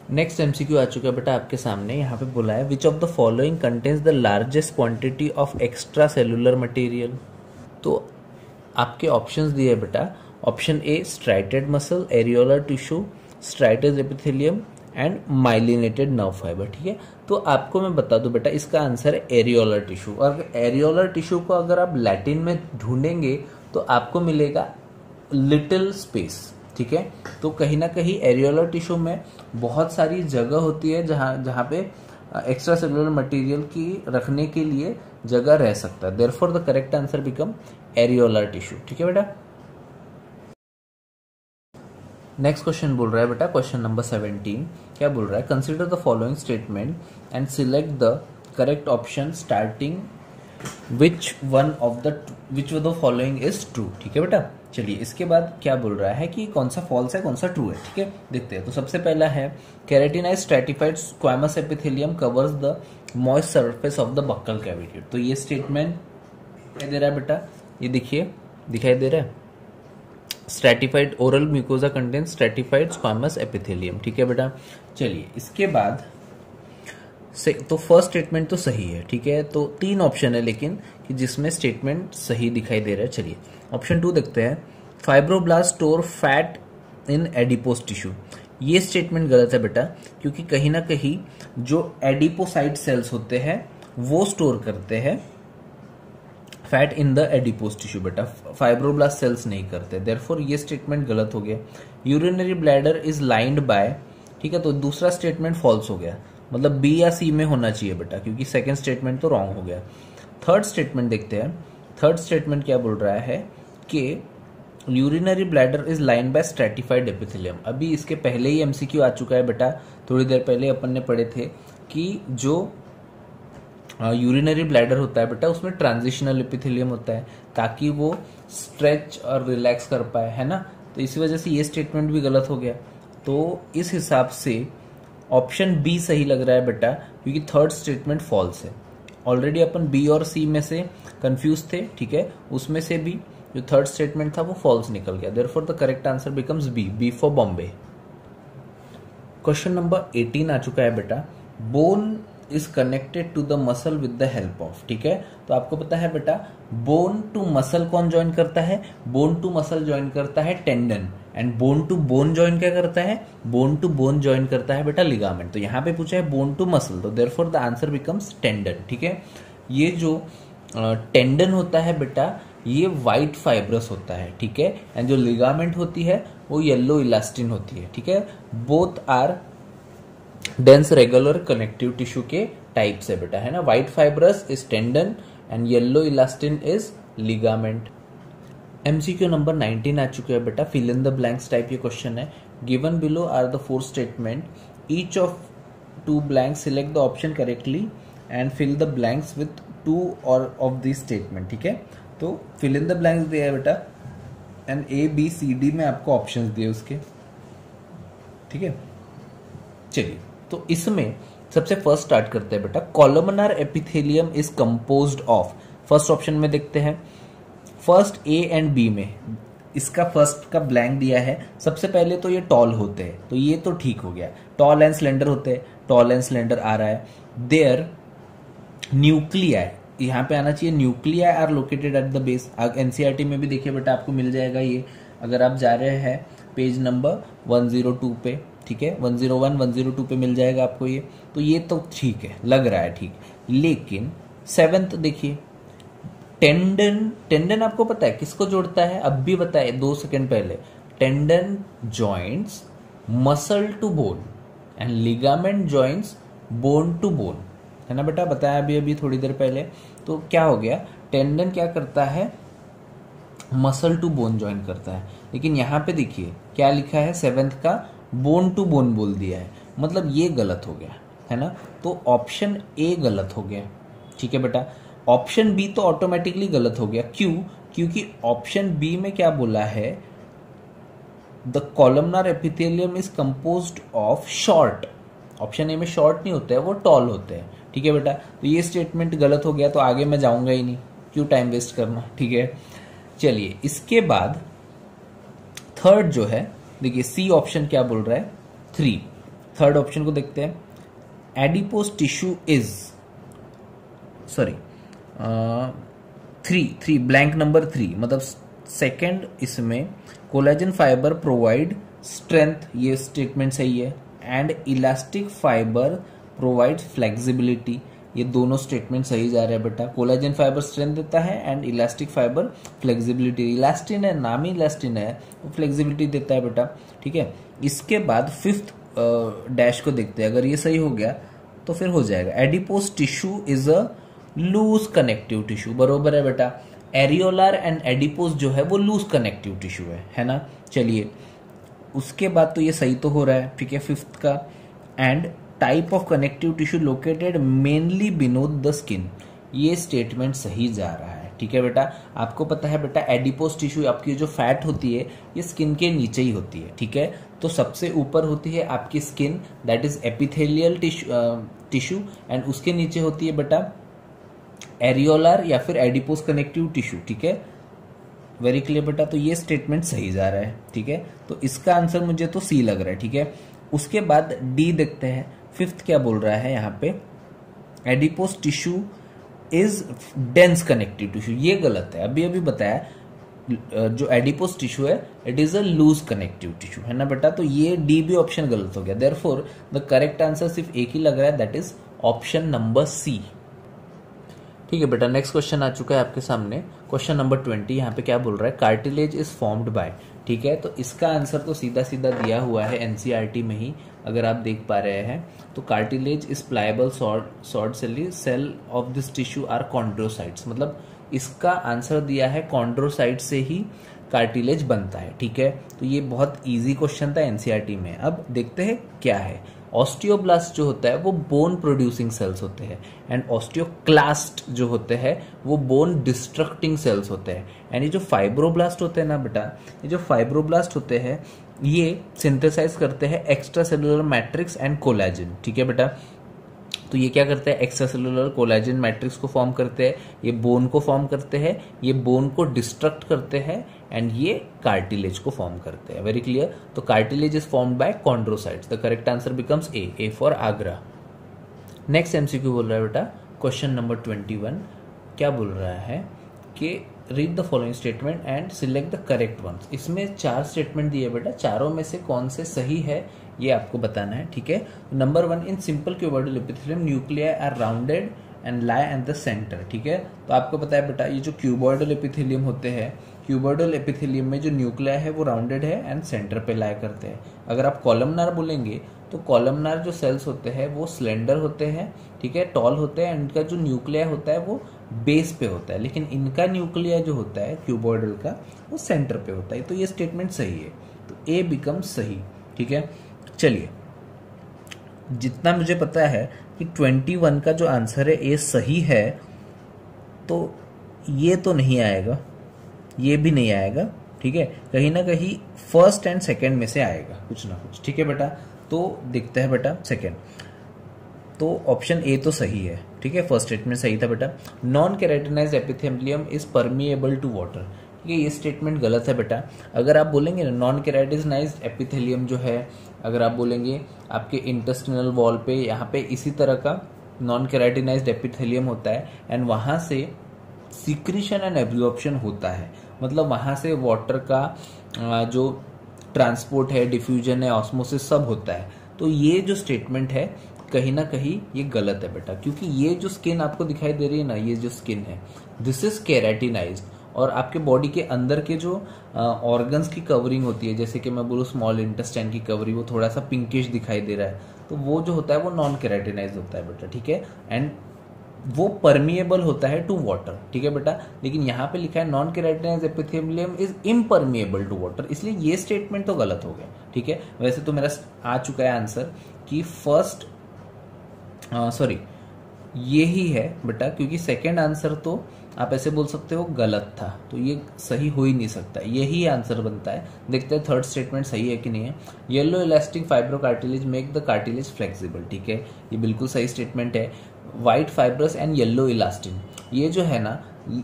नेक्स्ट एमसीक्यू आ चुका है बेटा आपके सामने। यहाँ पे बोला है which of the following contains the largest quantity of extra cellular material. तो आपके ऑप्शंस दिए बेटा, option A striated muscle, areolar tissue, striated epithelium and myelinated nerve fibre. ठीक है, तो आपको मैं बता दूं बेटा इसका आंसर है एरियोलर टिश्यू। और एरियोलर टिश्यू को अगर आप लैटिन में ढूंढेंगे तो आपको मिलेगा लिटिल स्पेस। ठीक है, तो कहीं ना कहीं एरियोलर टिश्यू में बहुत सारी जगह होती है जहाँ पे एक्स्ट्रा सेलुलर मटेरियल की रखने के लिए जगह रह सकता है। Therefore the correct answer become areolar tissue. ठीक है बेटा, नेक्स्ट क्वेश्चन बोल रहा है बेटा, क्वेश्चन नंबर 17 क्या बोल रहा है, consider the following statement and select the correct option starting which of the following is true. ठीक है बेटा, चलिए इसके बाद क्या बोल रहा है कि कौन सा फॉल्स है कौन सा ट्रू है। ठीक है, देखते हैं। तो सबसे पहला है keratinized stratified squamous epithelium covers the moist surface of the buccal cavity. तो ये स्टेटमेंट दिखाई दे रहा है बेटा, ये देखिए दिखाई दे रहा है, stratified oral mucosa contains stratified squamous epithelium. ठीक है बेटा, चलिए इसके बाद तो फर्स्ट स्टेटमेंट तो सही है। ठीक है, तो 3 ऑप्शन है लेकिन कि जिसमें स्टेटमेंट सही दिखाई दे रहा है। चलिए ऑप्शन 2 देखते हैं, fibroblast store fat in adipose tissue. ये स्टेटमेंट गलत है बेटा, क्योंकि कहीं ना कहीं जो एडिपोसाइट सेल्स होते हैं वो स्टोर करते हैं fat in the adipose tissue बेटा, फाइब्रोब्लास्ट सेल्स नहीं करते। देयरफॉर ये स्टेटमेंट गलत हो गया। Urinary bladder is lined by, ठीक है, तो दूसरा स्टेटमेंट फॉल्स हो गया, मतलब बी या सी में होना चाहिए बेटा, क्योंकि सेकंड स्टेटमेंट तो रॉन्ग हो गया। थर्ड स्टेटमेंट देखते हैं। थर्ड स्टेटमेंट क्या बोल रहा है कि urinary bladder is line by stratified epithelium. अभी इसके पहले ही एमसीक्यू आ चुका है बेटा, थोड़ी देर पहले अपन ने पढ़े थे कि जो यूरिनरी ब्लैडर होता है बेटा उसमें ट्रांजिशनल एपिथेलियम होता है ताकि वो स्ट्रेच और रिलैक्स कर पाए, है ना। तो इसी वजह से ये स्टेटमेंट भी गलत हो गया। तो इस हिसाब से ऑप्शन बी सही लग रहा है बेटा, क्योंकि थर्ड स्टेटमेंट फॉल्स है। ऑलरेडी अपन बी और सी में से कंफ्यूज थे, ठीक है, उसमें से भी जो थर्ड स्टेटमेंट था वो फॉल्स निकल गया, therefore the correct answer becomes B for Bombay. Question number 18 आ चुका है बेटा, bone is connected to the muscle with the help of, ठीक है, तो आपको पता है बेटा बोन टू मसल कौन ज्वाइन करता है, बोन टू मसल ज्वाइन करता है tendon, and bone to bone join क्या करता है, बोन टू बोन ज्वाइन करता है बेटा लिगामेंट। तो यहाँ पे पूछा है बोन टू मसल, तो therefore the answer becomes tendon, ठीक है। ये जो टेंडन होता है बेटा ये व्हाइट फाइब्रस होता है, ठीक है, एंड जो लिगामेंट होती है वो येलो इलास्टिन होती है, ठीक है। Both are dense regular connective tissue के टाइप से बेटा, है ना। White fibrous is tendon and yellow elastin is ligament. MCQ number 19 आ चुके हैं बेटा, fill in the blanks type ये क्वेश्चन है। Given below are the 4 statement, each of 2 blanks, select the option correctly and fill the blanks with 2 और of this statement, ठीक है। तो फिल इन द ब्लैंक्स दिया है बेटा and A B C D में आपको ऑप्शंस दिए उसके, ठीक है। चलिए तो इसमें सबसे फर्स्ट स्टार्ट करते हैं बेटा, columnar epithelium is composed of, first option में देखते हैं, फर्स्ट ए एंड बी में इसका फर्स्ट का ब्लैंक दिया है। सबसे पहले तो ये टॉल होते हैं, तो ये तो ठीक हो गया, टॉल एंड स्लेंडर होते हैं, टॉल एंड स्लेंडर आ रहा है। देयर न्यूक्लियाई, यहाँ पे आना चाहिए nuclei are located at the base. NCERT में भी देखिए बेटा आपको मिल जाएगा ये, अगर आप जा रहे हैं पेज नंबर 102 पे, ठीक है, 101 102 पे मिल जाएगा आपको ये, तो ये तो ठीक है, लग रहा है ठीक। लेकिन 7th देखिए, टेंडन, टेंडन आपको पता है किसको जोड़ता है, अब भी बताए 2 सेकंड पहले, tendon joints muscle to bone and ligament joints bone to bone, है ना बेटा, बताया अभी थोड़ी देर पहले। तो क्या हो गया, टेंडन क्या करता है, मसल टू बोन ज्वाइन करता है, लेकिन यहाँ पे देखिए क्या लिखा है 7th का बोन टू बोन बोल दिया है, मतलब ये गलत हो गया, है ना। तो ऑप्शन ए गलत हो गया, ठीक है बेटा। ऑप्शन बी तो ऑटोमेटिकली गलत हो गया, क्यों, क्योंकि ऑप्शन बी में क्या बोला है, the columnar epithelium is composed of short, option A में शॉर्ट नहीं होते हैं, वो टॉल होते हैं, ठीक है बेटा। तो ये स्टेटमेंट गलत हो गया, तो आगे मैं जाऊंगा ही नहीं, क्यों टाइम वेस्ट करना, ठीक है। चलिए इसके बाद थर्ड जो है, देखिए सी ऑप्शन क्या बोल रहा है, 3, थर्ड ऑप्शन को देखते हैं, adipose tissue is, sorry 3 blank number 3, मतलब सेकंड इसमें कोलेजन फाइबर प्रोवाइड स्ट्रेंथ, ये स्टेटमेंट सही है, and elastic fibre provide flexibility, ये दोनों स्टेटमेंट सही जा रहे हैं बेटा। कोलेजन फाइबर स्ट्रेंथ देता है and elastic fibre flexibility, elastin है, नाम ही इलास्टिन है, वो फ्लेक्सिबिलिटी देता है बेटा, ठीक है। इसके बाद 5th डैश को देखते हैं, अगर ये सही हो गया तो फिर हो जाएगा, adipose tissue is a loose connective tissue, बरोबर है बेटा। एरियोलार एंड एडिपोज जो है वो लूज कनेक्टिव टिश्यू है ना। चलिए उसके बाद तो ये सही तो हो रहा है, ठीक है, 5th का, and type of connective tissue located mainly beneath the skin, ये स्टेटमेंट सही जा रहा है, ठीक है बेटा। आपको पता है बेटा एडिपोज टिश्यू आपकी जो फैट होती है ये स्किन के नीचे ही होती है, ठीक है। तो सबसे ऊपर होती है आपकी skin, that is epithelial tissue, and उसके नीचे होती है बेटा एरियोलार या फिर एडिपोज कनेक्टिव टिश्यू, ठीक है, वेरी क्लियर बेटा। तो ये स्टेटमेंट सही जा रहा है, ठीक है। तो इसका आंसर मुझे तो सी लग रहा है, ठीक है। उसके बाद डी देखते हैं, 5th क्या बोल रहा है यहाँ पे, adipose tissue is dense connective tissue, ये गलत है, अभी बताया, जो एडिपोज टिश्यू है it is a loose connective tissue, है ना बेटा। तो ये डी भी ऑप्शन गलत हो गया, देयरफॉर द करेक्ट आंसर सिर्फ एक ही लग रहा है, that is option number C, ठीक है बेटा। नेक्स्ट क्वेश्चन आ चुका है आपके सामने, क्वेश्चन नंबर 20, यहाँ पे क्या बोल रहा है, कार्टिलेज इज फॉर्म्ड बाय, ठीक है। तो इसका आंसर तो सीधा सीधा दिया हुआ है एनसीईआरटी में ही, अगर आप देख पा रहे हैं तो cartilage is pliable sort cell of this tissue are chondrocytes, मतलब इसका आंसर दिया है कॉन्ड्रोसाइट से ही कार्टिलेज बनता है, ठीक है। तो ये बहुत इजी क्वेश्चन था एनसीईआरटी में। अब देखते हैं क्या है, ऑस्टियोब्लास्ट जो होता है वो बोन प्रोड्यूसिंग सेल्स होते हैं, एंड ऑस्टियोक्लास्ट जो होते हैं वो बोन डिस्ट्रक्टिंग सेल्स होते हैं, एंड ये जो फाइब्रोब्लास्ट होते हैं ना बेटा, ये जो फाइब्रोब्लास्ट होते हैं ये सिंथेसाइज करते हैं extra cellular matrix and collagen, ठीक है बेटा। तो ये क्या करते हैं, एक्स्ट्रासेलुलर कोलेजन मैट्रिक्स को फॉर्म करते हैं, ये बोन को फॉर्म करते हैं, ये बोन को डिस्ट्रक्ट करते हैं एंड ये कार्टिलेज को फॉर्म करते हैं। Very clear. तो cartilage is formed by chondrocytes. The correct answer becomes A for Agra. Next MCQ बोल रहा है बेटा क्वेश्चन नंबर 21। क्या बोल रहा है कि read the following statement and select the correct ones. इसमें 4 स्टेटमेंट दिए बेटा, चारों में से कौन से सही है ये आपको बताना है, ठीक है। Number 1, in simple cuboidal epithelium nuclei are rounded and lie at the centre, ठीक है। तो आपको पता है बेटा ये जो क्यूबॉइडल एपिथेलियम होते हैं, क्यूबॉइडल एपिथेलियम में जो न्यूक्लिया है वो राउंडेड है एंड सेंटर पे लाई करते हैं। अगर आप कॉलमनार बोलेंगे तो कॉलमनार जो सेल्स होते हैं वो स्लेंडर होते हैं, ठीक है, टॉल होते हैं, इनका जो न्यूक्लिया होता है वो बेस पे होता है, लेकिन इनका न्यूक्लिया जो होता है क्यूबॉइडल का वो सेंटर पे होता है। तो ये स्टेटमेंट सही है, तो ए बिकम सही, ठीक है। चलिए, जितना मुझे पता है कि 21 का जो आंसर है ए सही है, तो ये तो नहीं आएगा, ये भी नहीं आएगा, ठीक है। कहीं ना कहीं फर्स्ट एंड सेकंड में से आएगा कुछ ना कुछ, ठीक है बेटा। तो दिखता है बेटा सेकंड, तो ऑप्शन ए तो सही है, ठीक है। फर्स्ट स्टेटमेंट सही था बेटा। Non keratinised epithelium is permeable to water, ठीक है, ये स्टेटमेंट गलत है बेटा। अगर आप बोलेंगे ना नॉन केराटिनाइज्ड एपिथेलियम जो है, अगर आप बोलेंगे आपके इंटेस्टिनल वॉल पे यहाँ पे इसी तरह का नॉन केराटिनाइज्ड एपिथेलियम होता है एंड वहां से सिक्रीशन एंड एब्जॉर्प्शन होता है, मतलब वहां से वाटर का जो ट्रांसपोर्ट है, डिफ्यूजन है, ऑस्मोसिस सब होता है। तो ये जो स्टेटमेंट है कहीं ना कहीं ये गलत है बेटा, क्योंकि ये जो स्किन आपको दिखाई दे रही है ना, ये जो स्किन है दिस इज केराटिनाइज्ड, और आपके बॉडी के अंदर के जो ऑर्गन्स की कवरिंग होती है, जैसे कि मैं बोलूँ स्मॉल इंटेस्टाइन की कवरिंग, वो थोड़ा सा पिंकिश दिखाई दे रहा है, तो वो जो होता है वो नॉन केराटिनाइज्ड होता है बेटा, ठीक है। एंड वो परमिएबल होता है टू वाटर, ठीक है बेटा। लेकिन यहाँ पे लिखा है non keratinised epithelium is impermeable to water, इसलिए ये स्टेटमेंट तो गलत हो गया, ठीक है। वैसे तो मेरा आ चुका है आंसर कि फर्स्ट सॉरी ये ही है बेटा, क्योंकि सेकंड आंसर तो आप ऐसे बोल सकते हो गलत था, तो ये सही हो ही नहीं सकता, यही आंसर बनता है। देखते हैं थर्ड स्टेटमेंट सही है कि नहीं है। Yellow elastic fibro cartilage make the cartilage flexible, ठीक है, ये बिल्कुल सही स्टेटमेंट है। White fibrous and yellow elastin, ये जो है ना,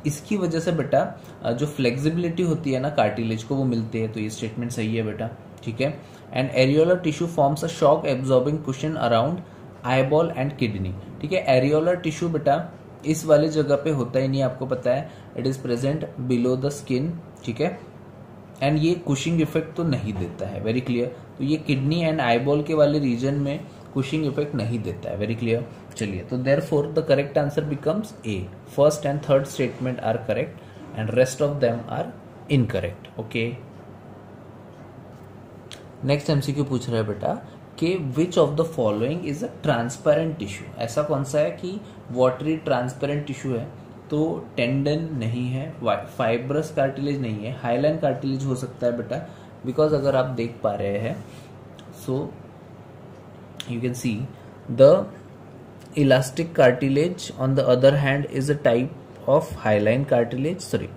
इसकी वजह से बेटा जो फ्लेक्सिबिलिटी होती है ना कार्टिलेज को वो मिलती है, तो ये स्टेटमेंट सही है बेटा, ठीक है। And areolar tissue forms a shock absorbing cushion around eyeball and kidney, ठीक है। एरियोलर टिश्यू बेटा इस वाली जगह पे होता ही नहीं, आपको पता है, it is present below the skin, ठीक है। एंड ये कुशिंग इफेक्ट तो नहीं देता है, वेरी क्लियर। तो ये किडनी एंड आईबॉल के वाले रीजन में कुशिंग इफेक्ट नहीं देता है, वेरी क्लियर। चलिए, तो therefore the correct answer becomes A. First and third statement are correct and rest of them are incorrect, okay. Next MCQ पूछ रहा है बेटा कि which of the following is a transparent tissue. ऐसा कौन सा है कि वाटरी ट्रांसपेरेंट टिश्यू है, तो टेंडन नहीं है, फाइब्रस कार्टिलेज नहीं है, हाइलाइन कार्टिलेज हो सकता है बेटा, बिकॉज अगर आप देख पा रहे हैं so you can see the elastic cartilage on the other hand is a type of hyaline cartilage, sorry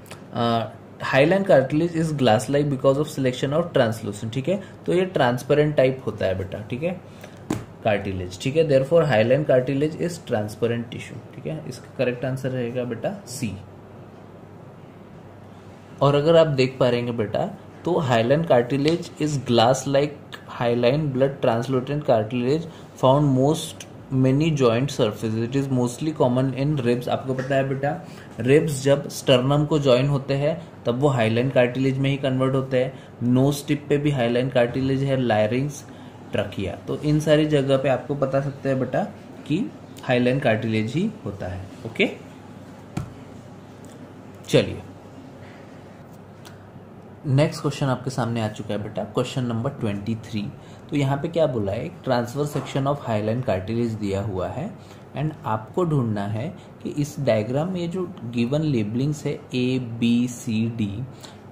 hyaline cartilage is glass like because of selection of translucent, ठीक है। तो ये ट्रांसपेरेंट टाइप होता है बेटा, ठीक है, कार्टिलेज, ठीक है। Therefore hyaline cartilage is transparent tissue, ठीक है। इसका करेक्ट आंसर रहेगा बेटा सी। और अगर आप देख पा रहे हैं बेटा, तो hyaline cartilage is glass like hyaline blood translucent cartilage found most many joint surface, it is mostly common in ribs. आपको पता है बेटा, रिब्स जब स्टर्नम को ज्वाइन होते हैं तब वो हाइलाइन कार्टिलेज में ही कन्वर्ट होते हैं। नोज टिप पे भी हाइलाइन कार्टिलेज है, लायरिंग्स, ट्रकिया, तो इन सारी जगह पे आपको बता सकते हैं बेटा कि हाइलाइन कार्टिलेज ही होता है, ओके। चलिए, नेक्स्ट क्वेश्चन आपके सामने आ चुका है बेटा, क्वेश्चन नंबर 23। तो यहाँ पे क्या बोला है, एक transfer section of hyaline cartilage दिया हुआ है एंड आपको ढूंढना है कि इस डायग्राम में जो गिवन लेबलिंग्स है ए बी सी डी,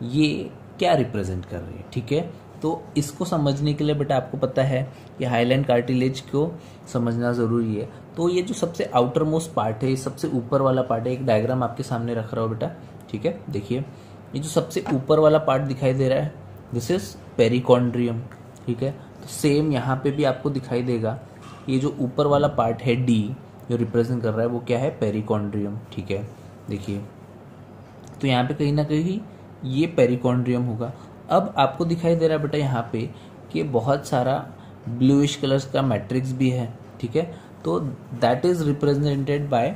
ये क्या रिप्रेजेंट कर रही है, ठीक है। तो इसको समझने के लिए बेटा आपको पता है कि हाइलाइन कार्टिलेज को समझना जरूरी है। तो ये जो सबसे आउटर मोस्ट पार्ट है, सबसे ऊपर वाला पार्ट है, एक डायग्राम आपके सामने रख रहा हो बेटा, ठीक है। देखिए, ये जो सबसे ऊपर वाला पार्ट दिखाई दे रहा है, दिस इज पेरिकॉन्ड्रियम, ठीक है। तो सेम यहाँ पे भी आपको दिखाई देगा, ये जो ऊपर वाला पार्ट है डी, जो रिप्रेजेंट कर रहा है वो क्या है, पेरिकॉन्ड्रियम। ठीक है, देखिए तो यहाँ पे कहीं ना कहीं ये पेरिकॉन्ड्रियम होगा। अब आपको दिखाई दे रहा है बेटा यहाँ पे कि बहुत सारा ब्लूइश कलर्स का मैट्रिक्स भी है। ठीक है, तो दैट इज रिप्रेजेंटेड बाय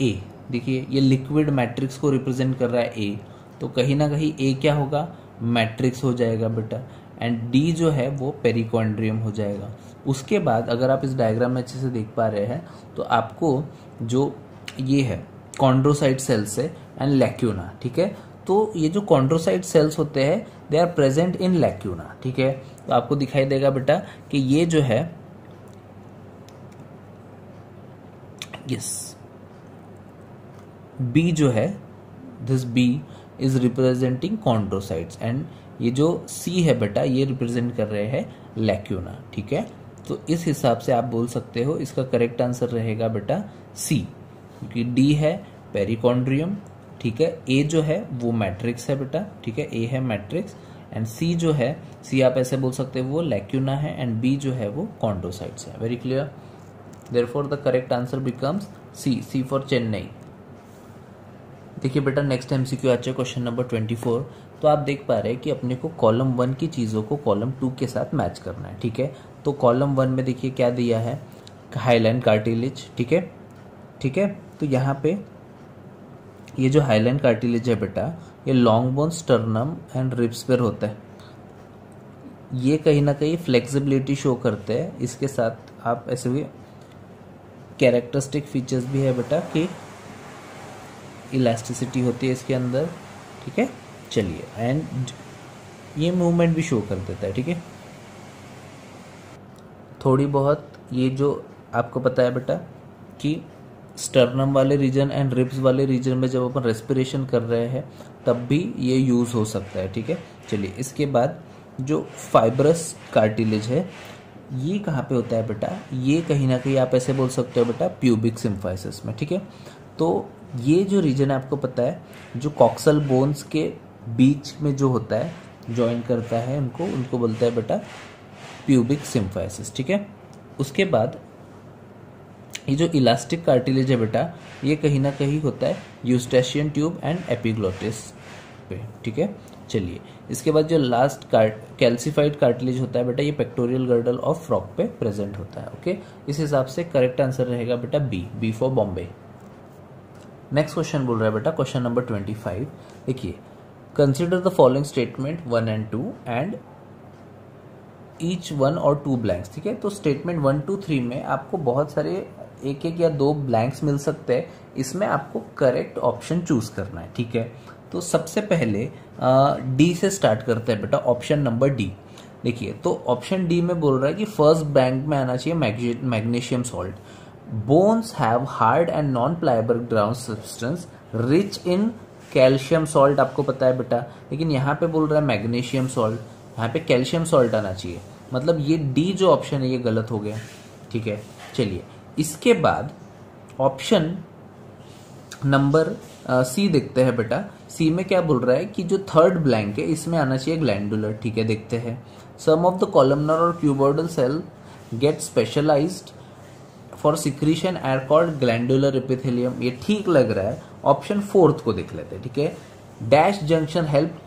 ए। देखिए ये लिक्विड मैट्रिक्स को रिप्रेजेंट कर रहा है ए, तो कहीं ना कहीं ए क्या होगा, मैट्रिक्स हो जाएगा बेटा, एंड डी जो है वो पेरिकॉन्ड्रियम हो जाएगा। उसके बाद अगर आप इस डायग्राम में अच्छे से देख पा रहे हैं तो आपको जो ये है कॉन्ड्रोसाइट सेल्स है एंड लैक्यूना। ठीक है, तो ये जो कॉन्ड्रोसाइट सेल्स होते हैं they are present in lacuna. ठीक है, तो आपको दिखाई देगा बेटा कि ये जो है यस बी जो है, this B is representing chondrocytes and ये जो सी है बेटा ये रिप्रेजेंट कर रहे हैं लैक्यूना। ठीक है, तो इस हिसाब से आप बोल सकते हो इसका करेक्ट आंसर रहेगा बेटा सी, क्योंकि डी है पेरिकॉन्ड्रियम। ठीक है, ए जो है वो मैट्रिक्स है बेटा। ठीक है, ए है मैट्रिक्स एंड सी जो है, सी आप ऐसे बोल सकते हो वो लैक्यूना है एंड बी जो है वो कॉन्ड्रोसाइट्स है। Very clear, therefore the correct answer becomes C, C for Chennai. देखिए बेटा नेक्स्ट एमसीक्यू आ जाए क्वेश्चन नंबर 24। तो आप देख पा रहे हैं कि अपने को कॉलम 1 की चीज़ों को कॉलम 2 के साथ मैच करना है। ठीक है, तो कॉलम 1 में देखिए क्या दिया है, हाइलाइन कार्टिलेज। ठीक है, ठीक है, तो यहाँ पे ये जो हाइलाइन कार्टिलेज है बेटा ये long bone, sternum and ribs पर होता है। ये कहीं ना कहीं फ्लेक्सिबिलिटी शो करते हैं। इसके साथ आप ऐसे भी कैरेक्टरिस्टिक फीचर्स भी है बेटा कि इलास्टिसिटी होती है इसके अंदर। ठीक है, चलिए एंड ये मूवमेंट भी शो कर देता है। ठीक है, थोड़ी बहुत ये जो आपको पता है बेटा कि स्टर्नम वाले रीजन एंड रिब्स वाले रीजन में जब अपन रेस्पिरेशन कर रहे हैं तब भी ये यूज हो सकता है। ठीक है, चलिए इसके बाद जो फाइब्रस कार्टिलेज है ये कहाँ पे होता है बेटा, ये कहीं ना कहीं आप ऐसे बोल सकते हो बेटा प्यूबिक सिम्फाइसिस में। ठीक है, तो ये जो रीजन है आपको पता है जो कॉक्सल बोन्स के बीच में जो होता है, ज्वाइन करता है उनको बोलता है बेटा प्यूबिक सिम्फाइसिस। ठीक है, उसके बाद ये जो इलास्टिक कार्टिलेज है बेटा ये कहीं ना कहीं होता है यूस्टेशियन ट्यूब एंड एपिग्लोटिस पे। ठीक है, चलिए इसके बाद जो लास्ट कैल्सिफाइड कार्टिलेज होता है बेटा ये पेक्टोरियल गर्डल ऑफ फ्रॉग पे प्रेजेंट होता है। ओके, इस हिसाब से करेक्ट आंसर रहेगा बेटा B, B for Bombay. Next question बोल रहा है बेटा क्वेश्चन नंबर 25। देखिए consider the following statement 1 and 2 and each 1 और 2 ब्लैंक्स। ठीक है, तो स्टेटमेंट 1, 2, 3 में आपको बहुत सारे एक या 2 ब्लैंक्स मिल सकते हैं, इसमें आपको करेक्ट ऑप्शन चूज करना है। ठीक है, तो सबसे पहले डी से स्टार्ट करते हैं बेटा, ऑप्शन नंबर डी। देखिए तो ऑप्शन डी में बोल रहा है कि फर्स्ट ब्लैंक में आना चाहिए magnesium salt. Bones have hard and non pliable ground substance rich in calcium salt, आपको पता है बेटा, लेकिन यहाँ पे बोल रहा है मैग्नीशियम सॉल्ट, यहाँ पे कैल्शियम सॉल्ट आना चाहिए, मतलब ये डी जो ऑप्शन है ये गलत हो गया। ठीक है, चलिए इसके बाद ऑप्शन नंबर सी देखते हैं बेटा। सी में क्या बोल रहा है कि जो थर्ड ब्लैंक है इसमें आना चाहिए ग्लैंडुलर। ठीक है, देखते हैं some of the columnar or cuboidal cell get specialised for secretion are called glandular epithelium. ये ठीक लग रहा है, ऑप्शन 4 को देख लेते हैं। ठीक है, dash junction help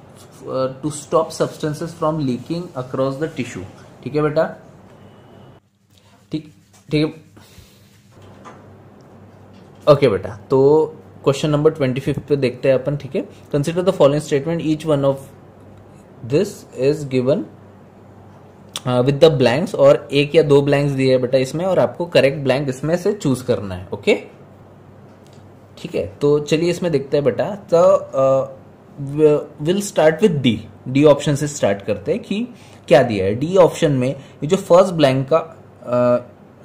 to stop substances from leaking across the tissue. ठीक है बेटा, ठीक ठीक है, ओके बेटा, तो क्वेश्चन नंबर 25 पे देखते हैं अपन। ठीक है, consider the following statement each one of this is given with the blanks, और एक या 2 ब्लैंक्स दिए है बेटा इसमें और आपको करेक्ट ब्लैंक इसमें से चूज करना है। ओके, ठीक है, तो चलिए इसमें देखते हैं बेटा। तो will start with D, D option से स्टार्ट करते हैं कि क्या दिया है। डी ऑप्शन में ये जो फर्स्ट ब्लैंक का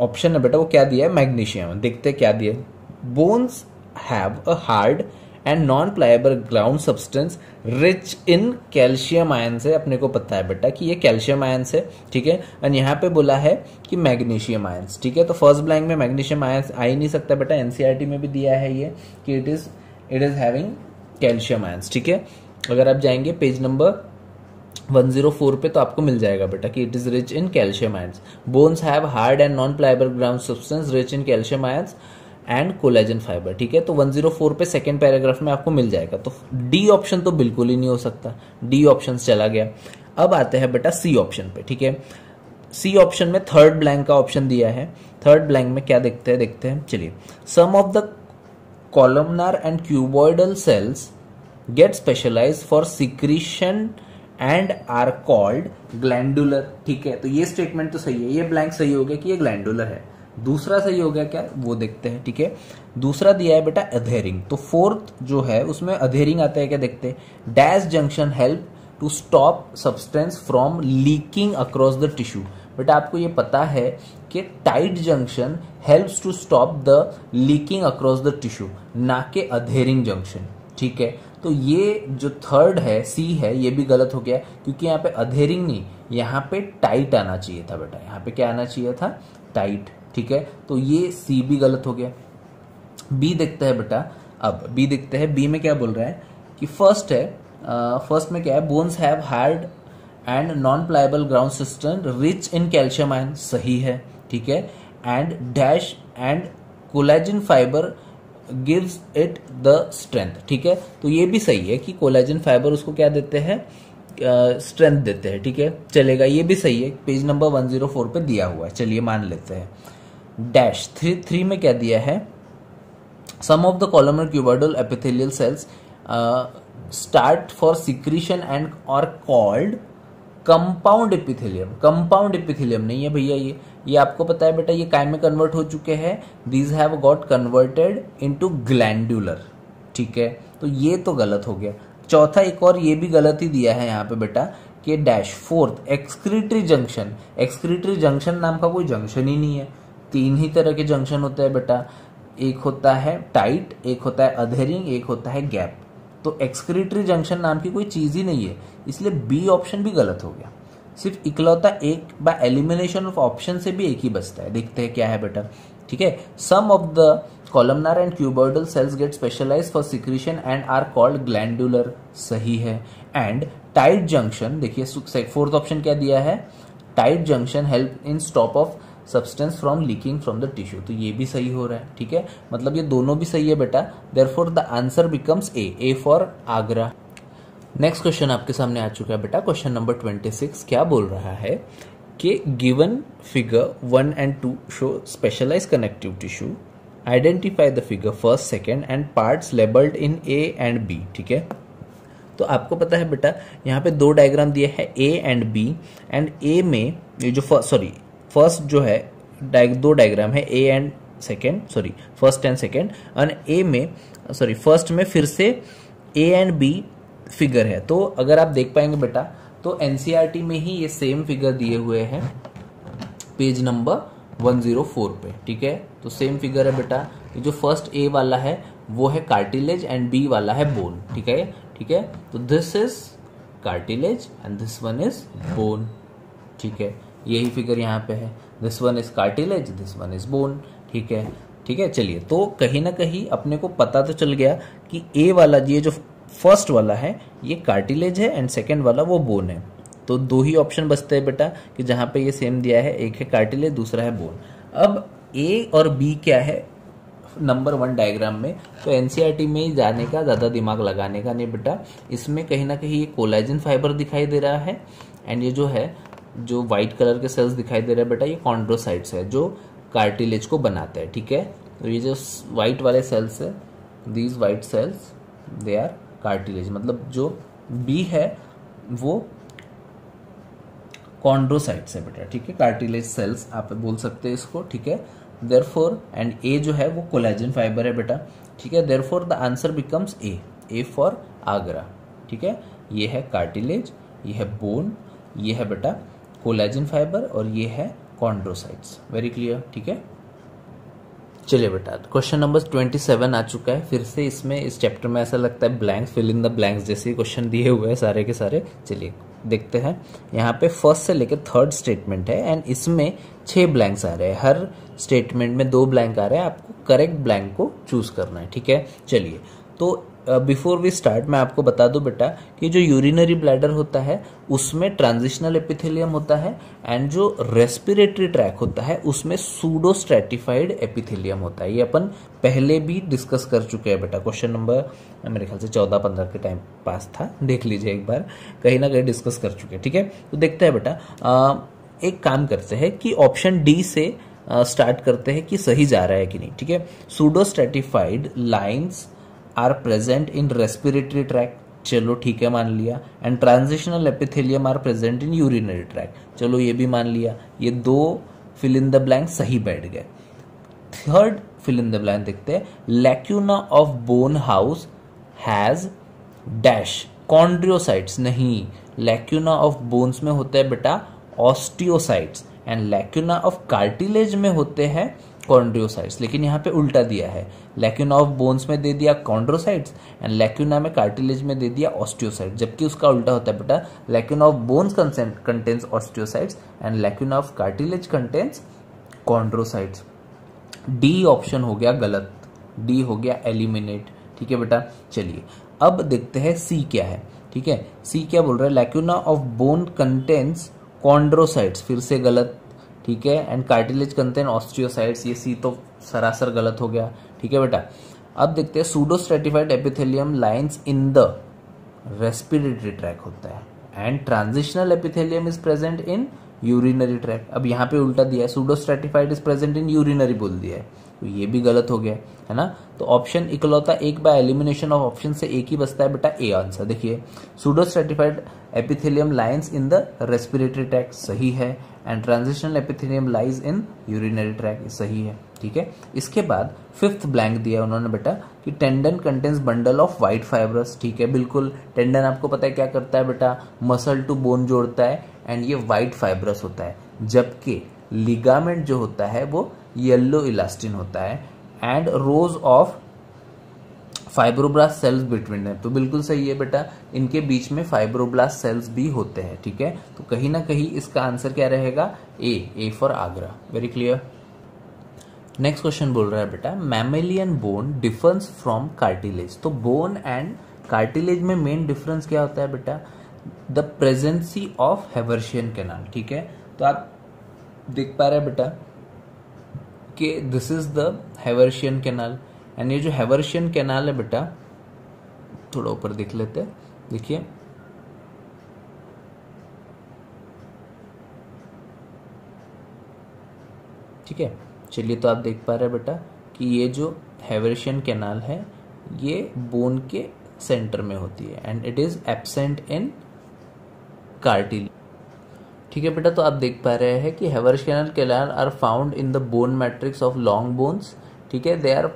ऑप्शन है बेटा वो क्या दिया है, मैग्नीशियम। देखते हैं क्या दिया है। Bones have a hard and non pliable ground substance rich in calcium ions है, अपने को पता है बेटा कि ये कैल्शियम आयंस है। ठीक है, और यहाँ पे बोला है कि मैग्नीशियम आयंस। ठीक है, तो फर्स्ट ब्लैंक में मैग्नीशियम आयंस आ ही नहीं सकता बेटा, एनसीईआरटी में भी दिया है ये कि it is having calcium ions. ठीक है, अगर आप जाएंगे पेज नंबर 104 पे तो आपको मिल जाएगा बेटा कि it is rich in calcium ions. Bones have hard and non pliable ground substance rich in calcium ions and collagen fibre. ठीक है, तो 104 पे सेकेंड पैराग्राफ में आपको मिल जाएगा। तो डी ऑप्शन तो बिल्कुल ही नहीं हो सकता, डी ऑप्शन चला गया। अब आते हैं बेटा सी ऑप्शन पे। ठीक है, सी ऑप्शन में थर्ड ब्लैंक का ऑप्शन दिया है। थर्ड ब्लैंक में क्या देखते हैं चलिए। Some of the columnar and cuboidal cells get specialise for secretion and are called glandular. ठीक है, तो ये स्टेटमेंट तो सही है, ये ब्लैंक सही हो गया कि ये ग्लैंडुलर है। दूसरा सही हो गया क्या, वो देखते हैं। ठीक है, दूसरा दिया है बेटा अधेरिंग, तो फोर्थ जो है उसमें अधेरिंग आता है क्या, देखते हैं। Dash junction help to stop substance from leaking across the tissue. बेटा आपको ये पता है कि tight junction helps to stop the leaking across the tissue, ना कि अधेरिंग जंक्शन। ठीक है, तो ये जो थर्ड है सी है, ये भी गलत हो गया, क्योंकि यहाँ पे अधेरिंग नहीं, यहाँ पे टाइट आना चाहिए था बेटा। यहाँ पे क्या आना चाहिए था, टाइट। ठीक है, तो ये सी भी गलत हो गया। बी देखते हैं बेटा। अब बी देखते हैं, बी में क्या बोल रहा है कि फर्स्ट है, फर्स्ट में क्या है, bones have hard and non pliable ground system rich in calcium ion. सही है। ठीक है, and dash and collagen fibre gives it the strength. ठीक है, तो ये भी सही है कि कोलेजन फाइबर उसको क्या देते हैं, स्ट्रेंथ देते हैं। ठीक है, चलेगा, ये भी सही है, पेज नंबर 104 पे दिया हुआ है, चलिए मान लेते हैं। डैश थ्री में क्या दिया है, some of the columnar cuboidal epithelial cells start for secretion and are called compound epithelium. Compound epithelium नहीं है भैया, ये आपको पता है बेटा, ये काय में कन्वर्ट हो चुके हैं, these have got converted into glandular. ठीक है, तो ये तो गलत हो गया। चौथा एक और ये भी गलत ही दिया है यहाँ पे बेटा कि dash fourth excretory junction. Excretory junction नाम का कोई जंक्शन ही नहीं है। तीन ही तरह के जंक्शन होते हैं बेटा, एक होता है टाइट, एक होता है अधेरिंग, एक होता है गैप। तो एक्सक्रीटरी जंक्शन नाम की कोई चीज ही नहीं है, इसलिए बी ऑप्शन भी गलत हो गया। सिर्फ इकलौता एक बाय एलिमिनेशन ऑफ ऑप्शन से भी एक ही बचता है। देखते हैं क्या है बेटा। ठीक है, some of the columnar and cuboidal cells get specialise for secretion and are called glandular. सही है। एंड टाइट जंक्शन, देखिए फोर्थ ऑप्शन क्या दिया है, tight junction help in stop of substance from leaking from the tissue. तो ये भी सही हो रहा है। ठीक है, मतलब ये दोनों भी सही है बेटा। Therefore the answer becomes A for Agra. Next question आपके सामने आ चुका है बेटा, क्वेश्चन नंबर 26 क्या बोल रहा है कि given figure 1 and 2 show specialise connective tissue, identify the figure first second and parts labelled in A and B. ठीक है, तो आपको पता है बेटा यहाँ पे दो डायग्राम दिए हैं ए एंड बी, एंड ए में ये जो फर्स्ट जो है दो डायग्राम है A and second, first and second, और ए में फर्स्ट में फिर से ए एंड बी फिगर है। तो अगर आप देख पाएंगे बेटा तो एनसीईआरटी में ही ये सेम फिगर दिए हुए हैं पेज नंबर 104 पे। ठीक है, तो सेम फिगर है बेटा। ये जो फर्स्ट ए वाला है वो है कार्टिलेज एंड बी वाला है बोन। ठीक है, तो this is cartilage and this one is bone. ठीक है, यही फिगर यहाँ पे है, this one is cartilage, this one is bone. ठीक है, चलिए, तो कहीं ना कहीं अपने को पता तो चल गया कि ए वाला ये जो फर्स्ट वाला है ये कार्टिलेज है एंड सेकेंड वाला वो बोन है। तो दो ही ऑप्शन बचते हैं बेटा कि जहां पे ये सेम दिया है, एक है कार्टिलेज दूसरा है बोन। अब ए और बी क्या है नंबर 1 डायग्राम में, तो एनसीईआरटी में ही जाने का, ज्यादा दिमाग लगाने का नहीं बेटा। इसमें कहीं ना कहीं ये कोलेजन फाइबर दिखाई दे रहा है, एंड ये जो है जो व्हाइट कलर के सेल्स दिखाई दे रहे हैं बेटा ये कॉन्ड्रोसाइट्स है जो कार्टिलेज को बनाते हैं। ठीक है, तो ये जो व्हाइट वाले सेल्स है, these white cells they are cartilage, मतलब जो बी है वो कॉन्ड्रोसाइट्स है बेटा। ठीक है, कार्टिलेज सेल्स आप बोल सकते हैं इसको। ठीक है, देयरफॉर एंड ए जो है वो कोलेजन फाइबर है बेटा। ठीक है, therefore the answer becomes A for Agra. ठीक है, ये है कार्टिलेज, ये है बोन, ये है बेटा कोलेजन फाइबर, और ये है कॉन्ड्रोसाइट्स। Very clear. ठीक है, चलिए बेटा क्वेश्चन नंबर 27 आ चुका है। फिर से इसमें इस चैप्टर में ऐसा लगता है blanks, fill in the blanks जैसे क्वेश्चन दिए हुए हैं सारे के सारे। चलिए देखते हैं, यहाँ पे फर्स्ट से लेकर थर्ड स्टेटमेंट है एंड इसमें 6 ब्लैंक्स आ रहे हैं, हर स्टेटमेंट में 2 ब्लैंक आ रहे हैं, आपको करेक्ट ब्लैंक को चूज करना है। ठीक है, चलिए, तो बिफोर वी स्टार्ट मैं आपको बता दूं बेटा कि जो यूरिनरी ब्लैडर होता है उसमें ट्रांजिशनल एपिथेलियम होता है एंड जो रेस्पिरेटरी ट्रैक होता है उसमें सूडो स्ट्रेटिफाइड एपिथेलियम होता है। ये अपन पहले भी डिस्कस कर चुके हैं बेटा, क्वेश्चन नंबर मेरे ख्याल से 14-15 के टाइम पास था, देख लीजिए एक बार, कहीं ना कहीं डिस्कस कर चुके हैं। ठीक है, तो देखते हैं बेटा, एक काम करते हैं कि ऑप्शन डी से स्टार्ट करते हैं कि सही जा रहा है कि नहीं। ठीक है, pseudo stratified lines are present in respiratory tract, चलो ठीक है मान लिया, and transitional epithelium are present in urinary tract, चलो ये भी मान लिया। ये दो फिल इन द ब्लैंक सही बैठ गए। Third fill in the blank देखते हैं, lacuna of bone house has dash chondrocytes, नहीं, लैक्यूना ऑफ बोन्स में होता है बेटा osteocytes and lacuna of cartilage में होते हैं कॉन्ड्रियोसाइट्स, लेकिन यहाँ पे उल्टा दिया है, लैक्यूना ऑफ बोन्स में दे दिया कॉन्ड्रोसाइट्स एंड लैक्यूना में कार्टिलेज में दे दिया ऑस्टियोसाइट्स, जबकि उसका उल्टा होता है बेटा, lacuna of bones contains osteocytes and lacuna of cartilage contains chondrocytes. D option हो गया गलत, डी हो गया एलिमिनेट। ठीक है बेटा, चलिए अब देखते हैं सी क्या है। ठीक है, सी क्या बोल रहा है, lacuna of bone contains chondrocytes, फिर से गलत। ठीक है, एंड कार्टिलेज कंटेन ऑस्टियोसाइट्स, ये सी तो सरासर गलत हो गया। ठीक है बेटा, अब देखते हैं pseudo stratified epithelium lines in the respiratory tract होता है and transitional epithelium is present in urinary track. अब यहाँ पे उल्टा दिया है, pseudo stratified is present in urinary बोल दिया है, तो ये भी गलत हो गया है ना। तो ऑप्शन इकलौता एक बाय एलिमिनेशन ऑफ ऑप्शन से एक ही बचता है बेटा, ए आंसर। देखिए, pseudo stratified epithelium lines in the respiratory tract सही है and transitional epithelium lies in urinary track सही है। ठीक है, इसके बाद फिफ्थ ब्लैंक दिया उन्होंने बेटा कि tendon contains bundle of white fibrous. ठीक है, बिल्कुल, टेंडन आपको पता है क्या करता है बेटा, मसल टू बोन जोड़ता है एंड ये वाइट फाइब्रस होता है, जबकि लिगामेंट जो होता है वो येलो इलास्टिन होता है and rose of fibroblast sales between है। तो बिल्कुल सही है बेटा, इनके बीच में फाइब्रोब्लास्ट सेल्स भी होते हैं। ठीक है, तो कहीं ना कहीं इसका आंसर क्या रहेगा, ए for Agra. Very clear. Next question बोल रहा है बेटा, mammalian bone difference from cartilage. तो बोन एंड कार्टिलेज में मेन डिफरेंस क्या होता है बेटा, द प्रेजेंसी ऑफ हेवर्शियन कैनाल। ठीक है, तो आप देख पा रहे हैं बेटा कि this is the Haversian canal and ये जो हेवर्शियन कैनाल है बेटा, थोड़ा ऊपर देख लेते हैं, देखिए ठीक है, चलिए तो आप देख पा रहे हैं बेटा कि ये जो हेवर्शियन कैनाल है ये बोन के सेंटर में होती है and it is absent in cartilage. ठीक है बेटा, तो आप देख पा रहे हैं कि Haversian canal are found in the bone matrix of long bones. ठीक है, they are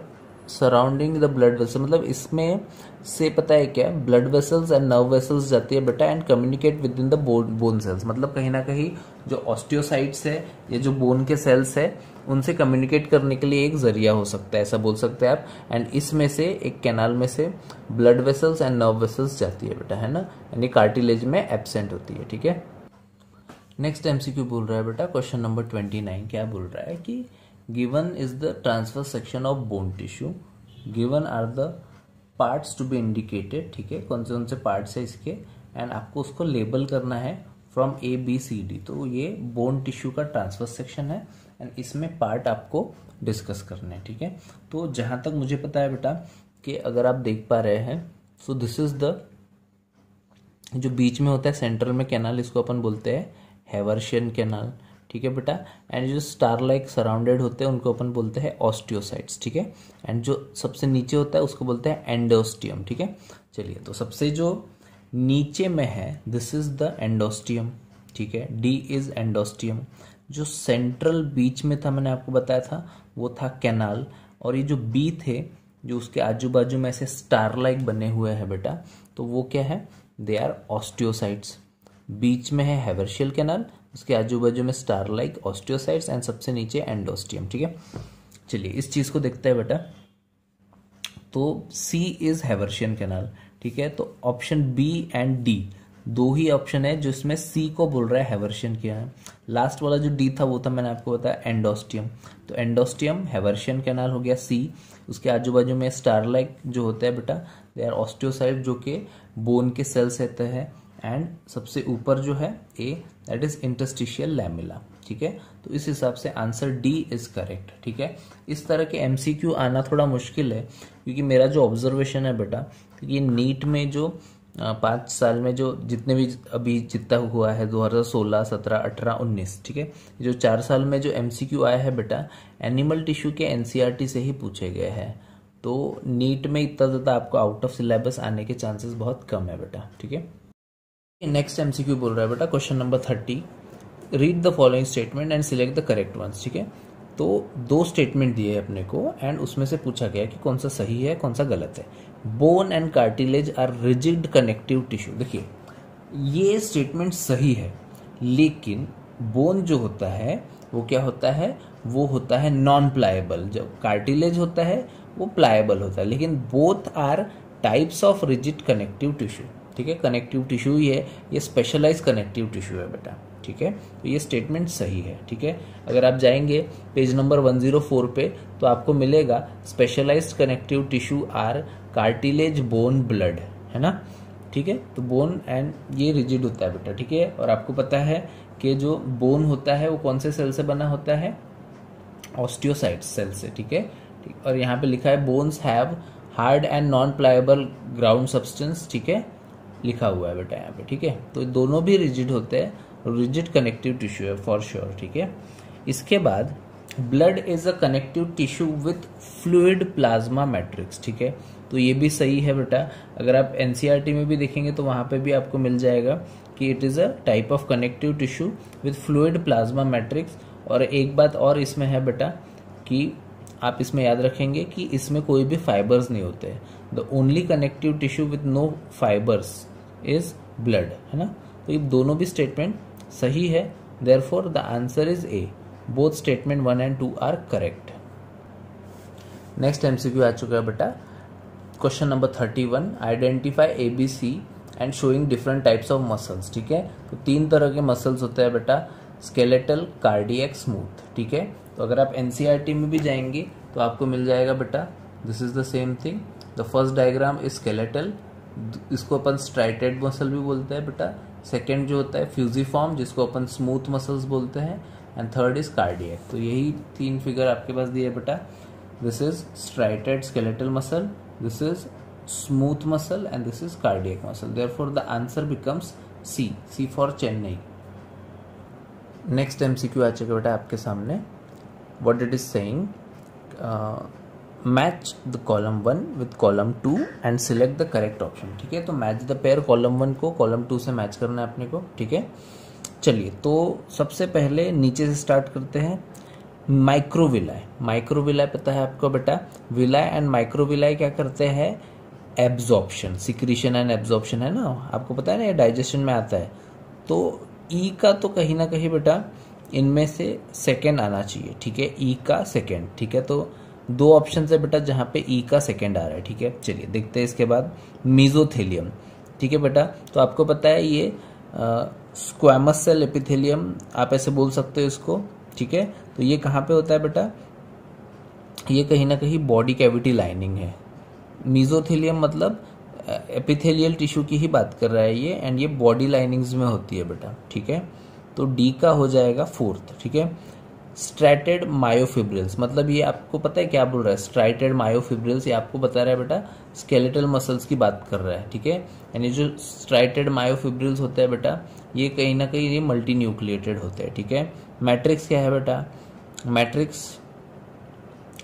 surrounding the blood vessel, मतलब इसमें से पता है क्या, blood vessels and nerve vessels जाती है बेटा and communicate with in the bone cells, मतलब कहीं ना कहीं जो ऑस्टियोसाइट्स है, ये जो बोन के सेल्स है, उनसे कम्युनिकेट करने के लिए एक जरिया हो सकता है, ऐसा बोल सकते हैं आप। एंड इसमें से एक कैनाल में से blood vessels and nerve vessels जाती है बेटा, है ना, यानी कार्टिलेज में एब्सेंट होती है। ठीक है, नेक्स्ट एमसीक्यू बोल रहा है बेटा, क्वेश्चन नंबर 29 क्या बोल रहा है कि given is the transfer section of bone tissue, given are the parts to be indicated. ठीक है, कौन से पार्ट्स है इसके एंड आपको उसको लेबल करना है फ्रॉम ABCD। तो ये बोन टिश्यू का ट्रांसफर सेक्शन है एंड इसमें पार्ट आपको डिस्कस करने हैं। ठीक है, तो जहां तक मुझे पता है बेटा कि अगर आप देख पा रहे हैं, सो दिस इज द जो बीच में होता है सेंट्रल में कैनाल, इसको अपन बोलते हैं हेवर्शियन कैनाल। ठीक है बेटा, एंड जो स्टार लाइक सराउंडेड होते हैं उनको अपन बोलते हैं ऑस्टियोसाइट्स। ठीक है, एंड जो सबसे नीचे होता है उसको बोलते हैं एंडोस्टियम। ठीक है, चलिए तो सबसे जो नीचे में है दिस इज द एंडोस्टियम। ठीक है, डी इज एंडोस्टियम। जो सेंट्रल बीच में था मैंने आपको बताया था वो था कैनाल, और ये जो बी थे जो उसके आजू बाजू में ऐसे स्टार लाइक बने हुए हैं बेटा, तो वो क्या है, दे आर ऑस्टियोसाइट्स। बीच में है हेवर्शियल कैनाल, उसके आजू बाजू में स्टार लाइक ऑस्टियोसाइट्स एंड सबसे नीचे एंडोस्टियम। ठीक है, चलिए इस चीज को देखते हैं बेटा, तो सी इज हेवर्शियन कैनाल। ठीक है, तो ऑप्शन बी एंड डी दो ही ऑप्शन है जो इसमें सी को बोल रहा है हैवर्शियन कैनाल। लास्ट वाला जो डी था वो था मैंने आपको बताया एंडोस्टियम। तो एंडोस्टियम हैवर्शियन कैनाल हो गया सी। उसके आजू बाजू में स्टार लाइक जो होता है बेटा दे आर ऑस्टियोसाइट जो कि बोन के सेल्स रहते हैं। एंड सबसे ऊपर जो है ए दैट इज इंटरस्टिशियल लैमेला। ठीक है, तो इस हिसाब से आंसर डी इज करेक्ट। ठीक है, इस तरह के एमसीक्यू आना थोड़ा मुश्किल है क्योंकि मेरा जो ऑब्जर्वेशन है बेटा कि नीट में जो 5 साल में जो जितने भी अभी जितना हुआ है 2016, 17, 18, 19, ठीक है, जो 4 साल में जो एमसीक्यू आया है बेटा एनिमल टिश्यू के एनसीईआरटी से ही पूछे गए हैं। तो नीट में इतना ज्यादा आपको आउट ऑफ सिलेबस आने के चांसेस बहुत कम है बेटा। ठीक है, नेक्स्ट एमसीक्यू बोल रहा है बेटा question number 30, read the following statement and select the correct ones. ठीक है, तो 2 स्टेटमेंट दिए अपने को एंड उसमें से पूछा गया कि कौन सा सही है कौन सा गलत है। Bone and cartilage are rigid connective tissue. देखिए ये स्टेटमेंट सही है, लेकिन बोन जो होता है वो क्या होता है, वो होता है नॉन प्लाएबल। जब कार्टिलेज होता है वो प्लाएबल होता है, लेकिन both are types of rigid connective tissue. ठीक है, कनेक्टिव टिश्यू ही है, ये स्पेशलाइज कनेक्टिव टिश्यू है बेटा। ठीक है, तो ये स्टेटमेंट सही है। ठीक है, अगर आप जाएंगे पेज नंबर 104 पे तो आपको मिलेगा specialised connective tissue are cartilage, bone, blood, है ना। ठीक है, तो बोन एंड ये रिजिड होता है बेटा। ठीक है, और आपको पता है कि जो बोन होता है वो कौन से सेल से बना होता है, ऑस्टियोसाइट सेल से। ठीक है, और यहाँ पे लिखा है bones have hard and non pliable ground substance. ठीक है, लिखा हुआ है बेटा यहाँ पे। ठीक है, तो दोनों भी रिजिड होते हैं, रिजिड कनेक्टिव टिश्यू है फॉर श्योर। ठीक है, इसके बाद blood is a connective tissue with fluid plasma matrix. ठीक है, तो ये भी सही है बेटा। अगर आप एनसीईआरटी में भी देखेंगे तो वहां पे भी आपको मिल जाएगा कि it is a type of connective tissue with fluid plasma matrix. और एक बात और इसमें है बेटा कि आप इसमें याद रखेंगे कि इसमें कोई भी फाइबर्स नहीं होते। The only connective tissue with no fibres is blood, है ना। तो ये दोनों भी स्टेटमेंट सही है, therefore the answer is A. Both statement 1 and 2 are correct. Next MCQ आ चुका है बेटा question number 31, identify ABC and showing different types of muscles. ठीक है, तो 3 तरह के मसल्स होते हैं बेटा, स्केलेटल, कार्डियक, स्मूथ। ठीक है, तो अगर आप एनसीईआरटी में भी जाएंगे तो आपको मिल जाएगा बेटा this is the same thing. The first diagram is skeletal, इसको अपन स्ट्राइटेड मसल भी बोलते हैं बेटा। सेकेंड जो होता है फ्यूजिफॉर्म, जिसको अपन स्मूथ मसल्स बोलते हैं। And third is cardiac. तो यही 3 फिगर आपके पास दिए बेटा। This is striated skeletal muscle, this is smooth muscle and this is cardiac muscle. Therefore the answer becomes C, C for Chennai. Next MCQ आ चुका बेटा आपके सामने। What it is saying, match the column 1 with column 2 and select the correct option. ठीक है, तो match the pair column 1 को column 2 से मैच करना है अपने को। ठीक है, चलिए तो सबसे पहले नीचे से स्टार्ट करते हैं। माइक्रोविलाई, माइक्रोविलाई पता है आपको बेटा, विलाई एंड माइक्रोविलाई क्या करते हैं, एब्जॉर्प्शन, सिक्रीशन एंड एब्जॉर्प्शन, है ना, आपको पता है ना, ये डाइजेशन में आता है। तो ई का तो कहीं ना कहीं बेटा इनमें से सेकेंड आना चाहिए। ठीक है, ई का सेकेंड। ठीक है, तो 2 ऑप्शन है बेटा जहां पे ई का सेकेंड आ रहा है। ठीक है, चलिए देखते हैं इसके बाद मीजोथेलियम। ठीक है बेटा, तो आपको पता है ये स्क्वैमस सेल एपिथेलियम आप ऐसे बोल सकते हो इसको। ठीक है, तो ये कहाँ पे होता है बेटा, ये कहीं ना कहीं बॉडी कैविटी लाइनिंग है। मीजोथेलियम मतलब एपिथेलियल टिश्यू की ही बात कर रहा है ये, एंड ये बॉडी लाइनिंग्स में होती है बेटा। ठीक है, तो डी का हो जाएगा 4th। ठीक है, स्ट्राइटेड मायोफिब्रिल्स, मतलब ये आपको पता है क्या बोल रहा है, स्ट्राइटेड मायोफिब्रिल्स, ये आपको बता रहा है बेटा स्केलेटल मसल्स की बात कर रहा है। ठीक है, यानी जो स्ट्राइटेड मायोफिब्रिल्स होते हैं बेटा ये कहीं ना कहीं ये मल्टी न्यूक्लिएटेड होते हैं। ठीक है, मैट्रिक्स क्या है बेटा, मैट्रिक्स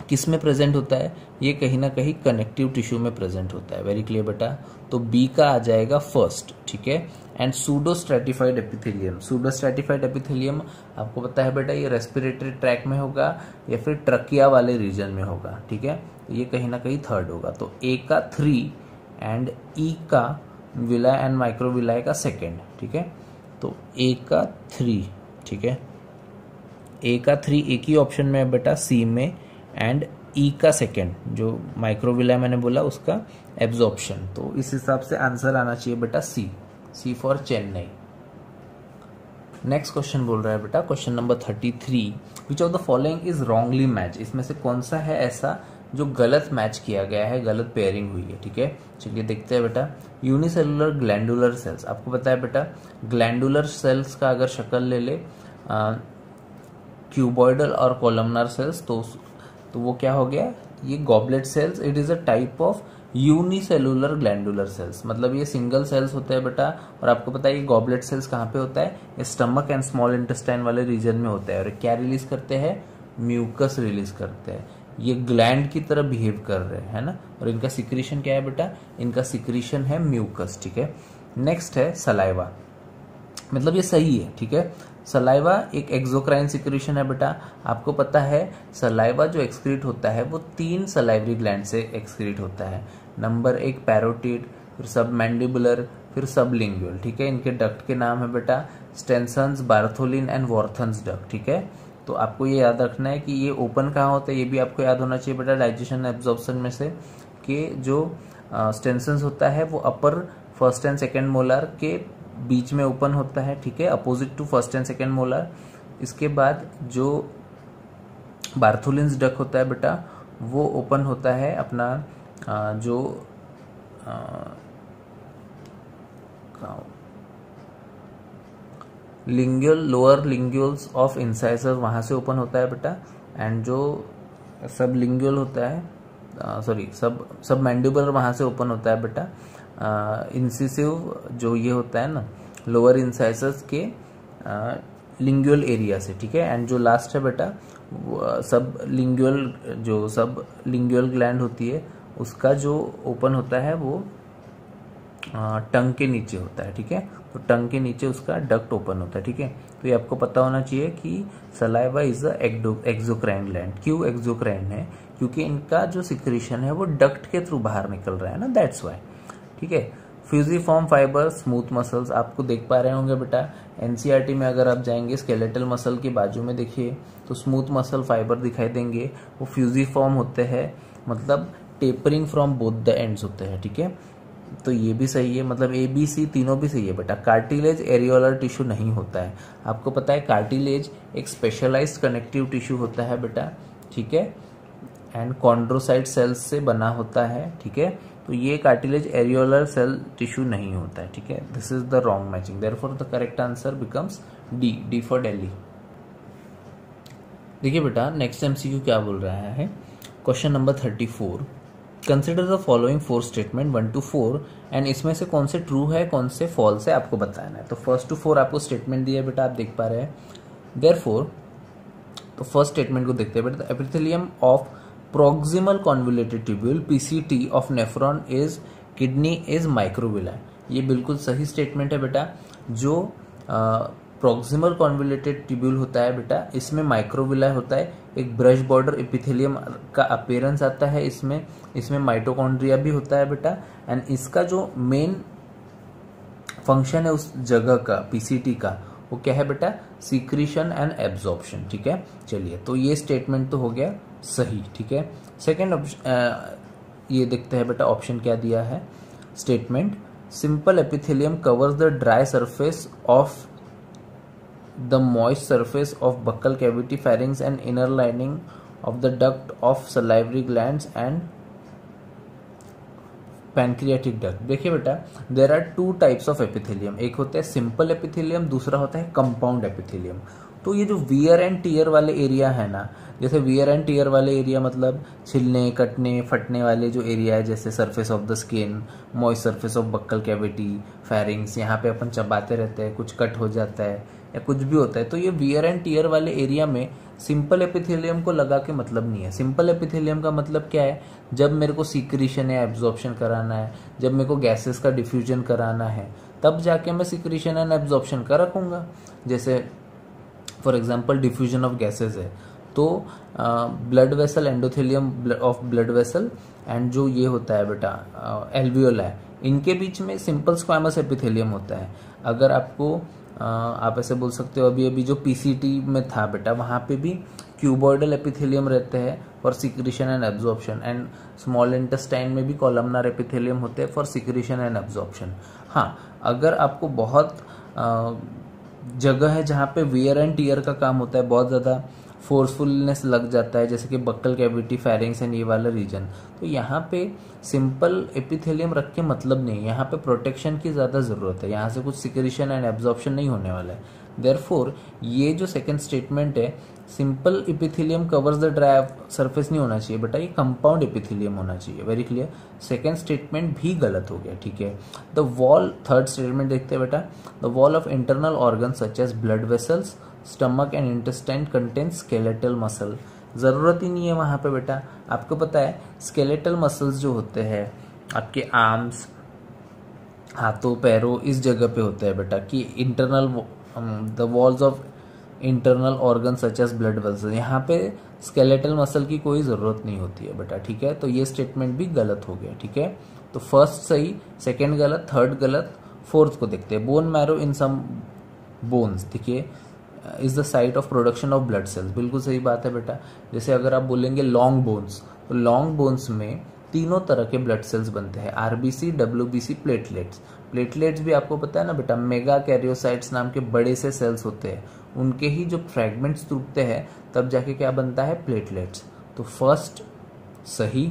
किस में प्रेजेंट होता है, ये कहीं ना कहीं कनेक्टिव टिश्यू में प्रेजेंट होता है। वेरी क्लियर बेटा, तो बी का आ जाएगा 1st। ठीक है, and pseudo stratified epithelium, pseudo stratified epithelium आपको पता है बेटा ये रेस्पिरेटरी ट्रैक में होगा या फिर ट्रकिया वाले रीजन में होगा। ठीक है, तो ये कहीं ना कहीं 3rd होगा। तो ए का 3 एंड ई का विलाई एंड माइक्रोविलाई का 2nd। ठीक है, तो ए का 3। ठीक है, ए का 3 एक ही ऑप्शन में है बेटा सी में, एंड ई का 2nd जो माइक्रोविलाई मैंने बोला उसका एब्जॉर्प्शन। तो इस हिसाब से आंसर आना चाहिए बेटा सी। C for Chennai. Next question बोल रहा है बेटा, question number 33, which of the following is wrongly match, इसमें से कौन सा है ऐसा जो गलत मैच किया गया है, गलत पेयरिंग हुई है। ठीक है, चलिए देखते हैं बेटा। यूनिसेलुलर ग्लैंडुलर सेल्स, आपको पता है बेटा ग्लैंडुलर सेल्स का अगर शक्ल ले ले क्यूबॉइडल और कॉलमनार सेल्स तो वो क्या हो गया, ये goblet cells. It is a type of unicellular glandular cells, मतलब ये सिंगल सेल्स होते हैं बेटा। और आपको पता है ये गॉबलेट सेल्स कहाँ पे होता है, ये स्टमक एंड स्मॉल इंटेस्टाइन वाले रीजन में होता है। और क्या रिलीज करते हैं, म्यूकस रिलीज करते हैं। ये ग्लैंड की तरह बिहेव कर रहे हैं, है ना। और इनका सिक्रीशन क्या है बेटा, इनका सिक्रीशन है म्यूकस। ठीक है, नेक्स्ट है सलाइवा, मतलब ये सही है। ठीक है, सलाइवा एक एक्सोक्राइन सिक्रीशन है बेटा। आपको पता है सलाइवा जो एक्सक्रीट होता है वो 3 सलाइवरी ग्लैंड से एक्सक्रीट होता है। नंबर 1 पैरोटिड, फिर सब मैंडिबुलर, फिर सब लिंगुअल। ठीक है, इनके डक्ट के नाम है बेटा स्टेंसन्स, बार्थोलिन एंड वॉर्थन्स डक्ट। ठीक है, तो आपको ये याद रखना है कि ये ओपन कहाँ होता है, ये भी आपको याद होना चाहिए बेटा डाइजेशन एब्जॉर्प्शन में से, कि जो स्टेंसन्स होता है वो upper first and second molar के बीच में ओपन होता है। ठीक है, opposite to first and second molar. इसके बाद जो बार्थोलिन्स डक्ट होता है बेटा वो ओपन होता है अपना जो लिंगुअल, लोअर लिंगुअल्स ऑफ इंसाइजर वहां से ओपन होता है बेटा। एंड जो सब लिंगुअल होता है, सॉरी सब मैंडिबुलर वहां से ओपन होता है बेटा। इंसिसिव जो ये होता है ना लोअर इंसाइजर्स के लिंगुअल एरिया से। ठीक है, एंड जो लास्ट है बेटा सब लिंगुअल, जो सब लिंगुअल ग्लैंड होती है उसका जो ओपन होता है वो टंग के नीचे होता है। ठीक है, तो टंग के नीचे उसका डक्ट ओपन होता है। ठीक है, तो ये आपको पता होना चाहिए कि saliva is a exocrine gland. क्यों एक्सोक्राइन है, क्योंकि इनका जो सिक्रीशन है वो डक्ट के थ्रू बाहर निकल रहा है ना, दैट्स वाई। ठीक है, फ्यूजिफॉर्म फाइबर, स्मूथ मसल्स आपको देख पा रहे होंगे बेटा एनसीईआरटी में। अगर आप जाएंगे स्केलेटल मसल के बाजू में देखिए तो स्मूथ मसल फाइबर दिखाई देंगे, वो फ्यूजिफॉर्म होते हैं, मतलब tapering from both the ends होते हैं। ठीक है, तो ये भी सही है, मतलब ए बी सी तीनों भी सही है बेटा। कार्टिलेज एरियोलर टिश्यू नहीं होता है, आपको पता है कार्टिलेज एक स्पेशलाइज्ड कनेक्टिव टिश्यू होता है बेटा। ठीक है, एंड कॉन्ड्रोसाइट सेल्स से बना होता है। ठीक है, तो ये कार्टिलेज एरियोलर सेल टिश्यू नहीं होता है। ठीक है, this is the wrong matching, therefore the correct answer becomes D for Delhi. देखिए बेटा नेक्स्ट एमसीक्यू क्या बोल रहा है, question number 34, consider the following 4 statement 1 to 4 and इसमें से कौन से ट्रू है कौन से फॉल्स है आपको बताना है। तो 1 to 4 आपको स्टेटमेंट दिया है बेटा, आप देख पा रहे हैं। देयरफॉर तो फर्स्ट स्टेटमेंट को देखते हैं बेटा, epithelium of proximal convoluted tubule PCT of nephron is kidney is microvilli. ये बिल्कुल सही स्टेटमेंट है बेटा। जो प्रोक्सिमल कॉन्वोल्यूटेड ट्यूब्यूल होता है बेटा इसमें माइक्रोविला होता है, एक ब्रश बॉर्डर एपिथेलियम का अपीयरेंस आता है इसमें माइटोकॉन्ड्रिया भी होता है बेटा। एंड इसका जो मेन फंक्शन है उस जगह का पीसीटी का वो क्या है बेटा, सीक्रीशन एंड एब्जॉर्प्शन। ठीक है, चलिए तो ये स्टेटमेंट तो हो गया सही। ठीक है, सेकेंड ये देखते हैं बेटा ऑप्शन क्या दिया है statement, simple epithelium covers the dry surface of the moist surface of buccal cavity, pharynx and inner lining of the duct of salivary glands and pancreatic duct. देखिए बेटा there are 2 types of epithelium, एक होता है simple epithelium, दूसरा होता है compound epithelium. तो ये जो वियर एंड टीयर वाले एरिया है ना, जैसे वियर एंड टीयर वाले एरिया मतलब छिलने कटने फटने वाले जो एरिया है, जैसे surface of the skin, moist surface of buccal cavity, pharynx, यहाँ पे अपन चबाते रहते हैं, कुछ कट हो जाता है या कुछ भी होता है, तो ये वियर एंड टीयर वाले एरिया में सिंपल एपिथेलियम को लगा के मतलब नहीं है। सिंपल एपिथेलियम का मतलब क्या है, जब मेरे को सीक्रीशन या एब्जॉर्प्शन कराना है, जब मेरे को गैसेस का डिफ्यूजन कराना है, तब जाके मैं सीक्रीशन एंड एब्जॉर्प्शन का रखूंगा। जैसे for example diffusion of gases है तो blood vessel, endothelium of blood vessel and जो ये होता है बेटा एल्वियोल है, इनके बीच में सिंपल स्क्वामस एपिथेलियम होता है। अगर आपको आप ऐसे बोल सकते हो अभी अभी जो पीसीटी में था बेटा वहाँ पे भी क्यूबॉइडल एपिथेलियम रहते हैं for secretion and absorption, and small intestine में भी कॉलमनार एपिथेलियम होते हैं फॉर सिक्रीशन एंड एब्जॉर्प्शन। हाँ, अगर आपको बहुत जगह है जहाँ पे वियर एंड टीयर का काम होता है, बहुत ज़्यादा फोर्सफुलनेस लग जाता है, जैसे कि बक्कल कैविटी, फेरिंग्स एंड ये वाला रीजन, तो यहाँ पे सिंपल एपिथेलियम रख के मतलब नहीं, यहाँ पे प्रोटेक्शन की ज़्यादा ज़रूरत है, यहाँ से कुछ सिक्रीशन एंड एब्जॉर्प्शन नहीं होने वाला है। देयरफॉर ये जो सेकंड स्टेटमेंट है, simple epithelium covers the dry surface नहीं होना चाहिए बेटा, ये कंपाउंड एपिथेलियम होना चाहिए। वेरी क्लियर, सेकंड स्टेटमेंट भी गलत हो गया, ठीक है। द वॉल, थर्ड स्टेटमेंट देखते हैं बेटा, the wall of internal organ such as blood vessels, stomach and intestine contain skeletal muscle. ज़रूरत ही नहीं है वहाँ पे बेटा, आपको पता है स्केलेटल मसल्स जो होते हैं आपके आर्म्स, हाथों पैरों, इस जगह पे होते हैं बेटा कि internal the walls of internal organ such as blood vessels, यहाँ पे स्केलेटल मसल की कोई ज़रूरत नहीं होती है बेटा, ठीक है। तो ये स्टेटमेंट भी गलत हो गया, ठीक है। तो फर्स्ट सही, सेकेंड गलत, थर्ड गलत, फोर्थ को देखते हैं। बोन मैरो इन सम बोन्स, देखिए, is the site of production of blood cells, बिल्कुल सही बात है बेटा। जैसे अगर आप बोलेंगे लॉन्ग बोन्स, तो लॉन्ग बोन्स में तीनों तरह के ब्लड सेल्स बनते हैं, आरबीसी, डब्ल्यूबीसी, प्लेटलेट्स। प्लेटलेट्स भी आपको पता है ना बेटा, मेगा कैरियोसाइट्स नाम के बड़े से सेल्स होते हैं, उनके ही जो फ्रैगमेंट्स टूटते हैं तब जाके क्या बनता है, प्लेटलेट्स। तो फर्स्ट सही,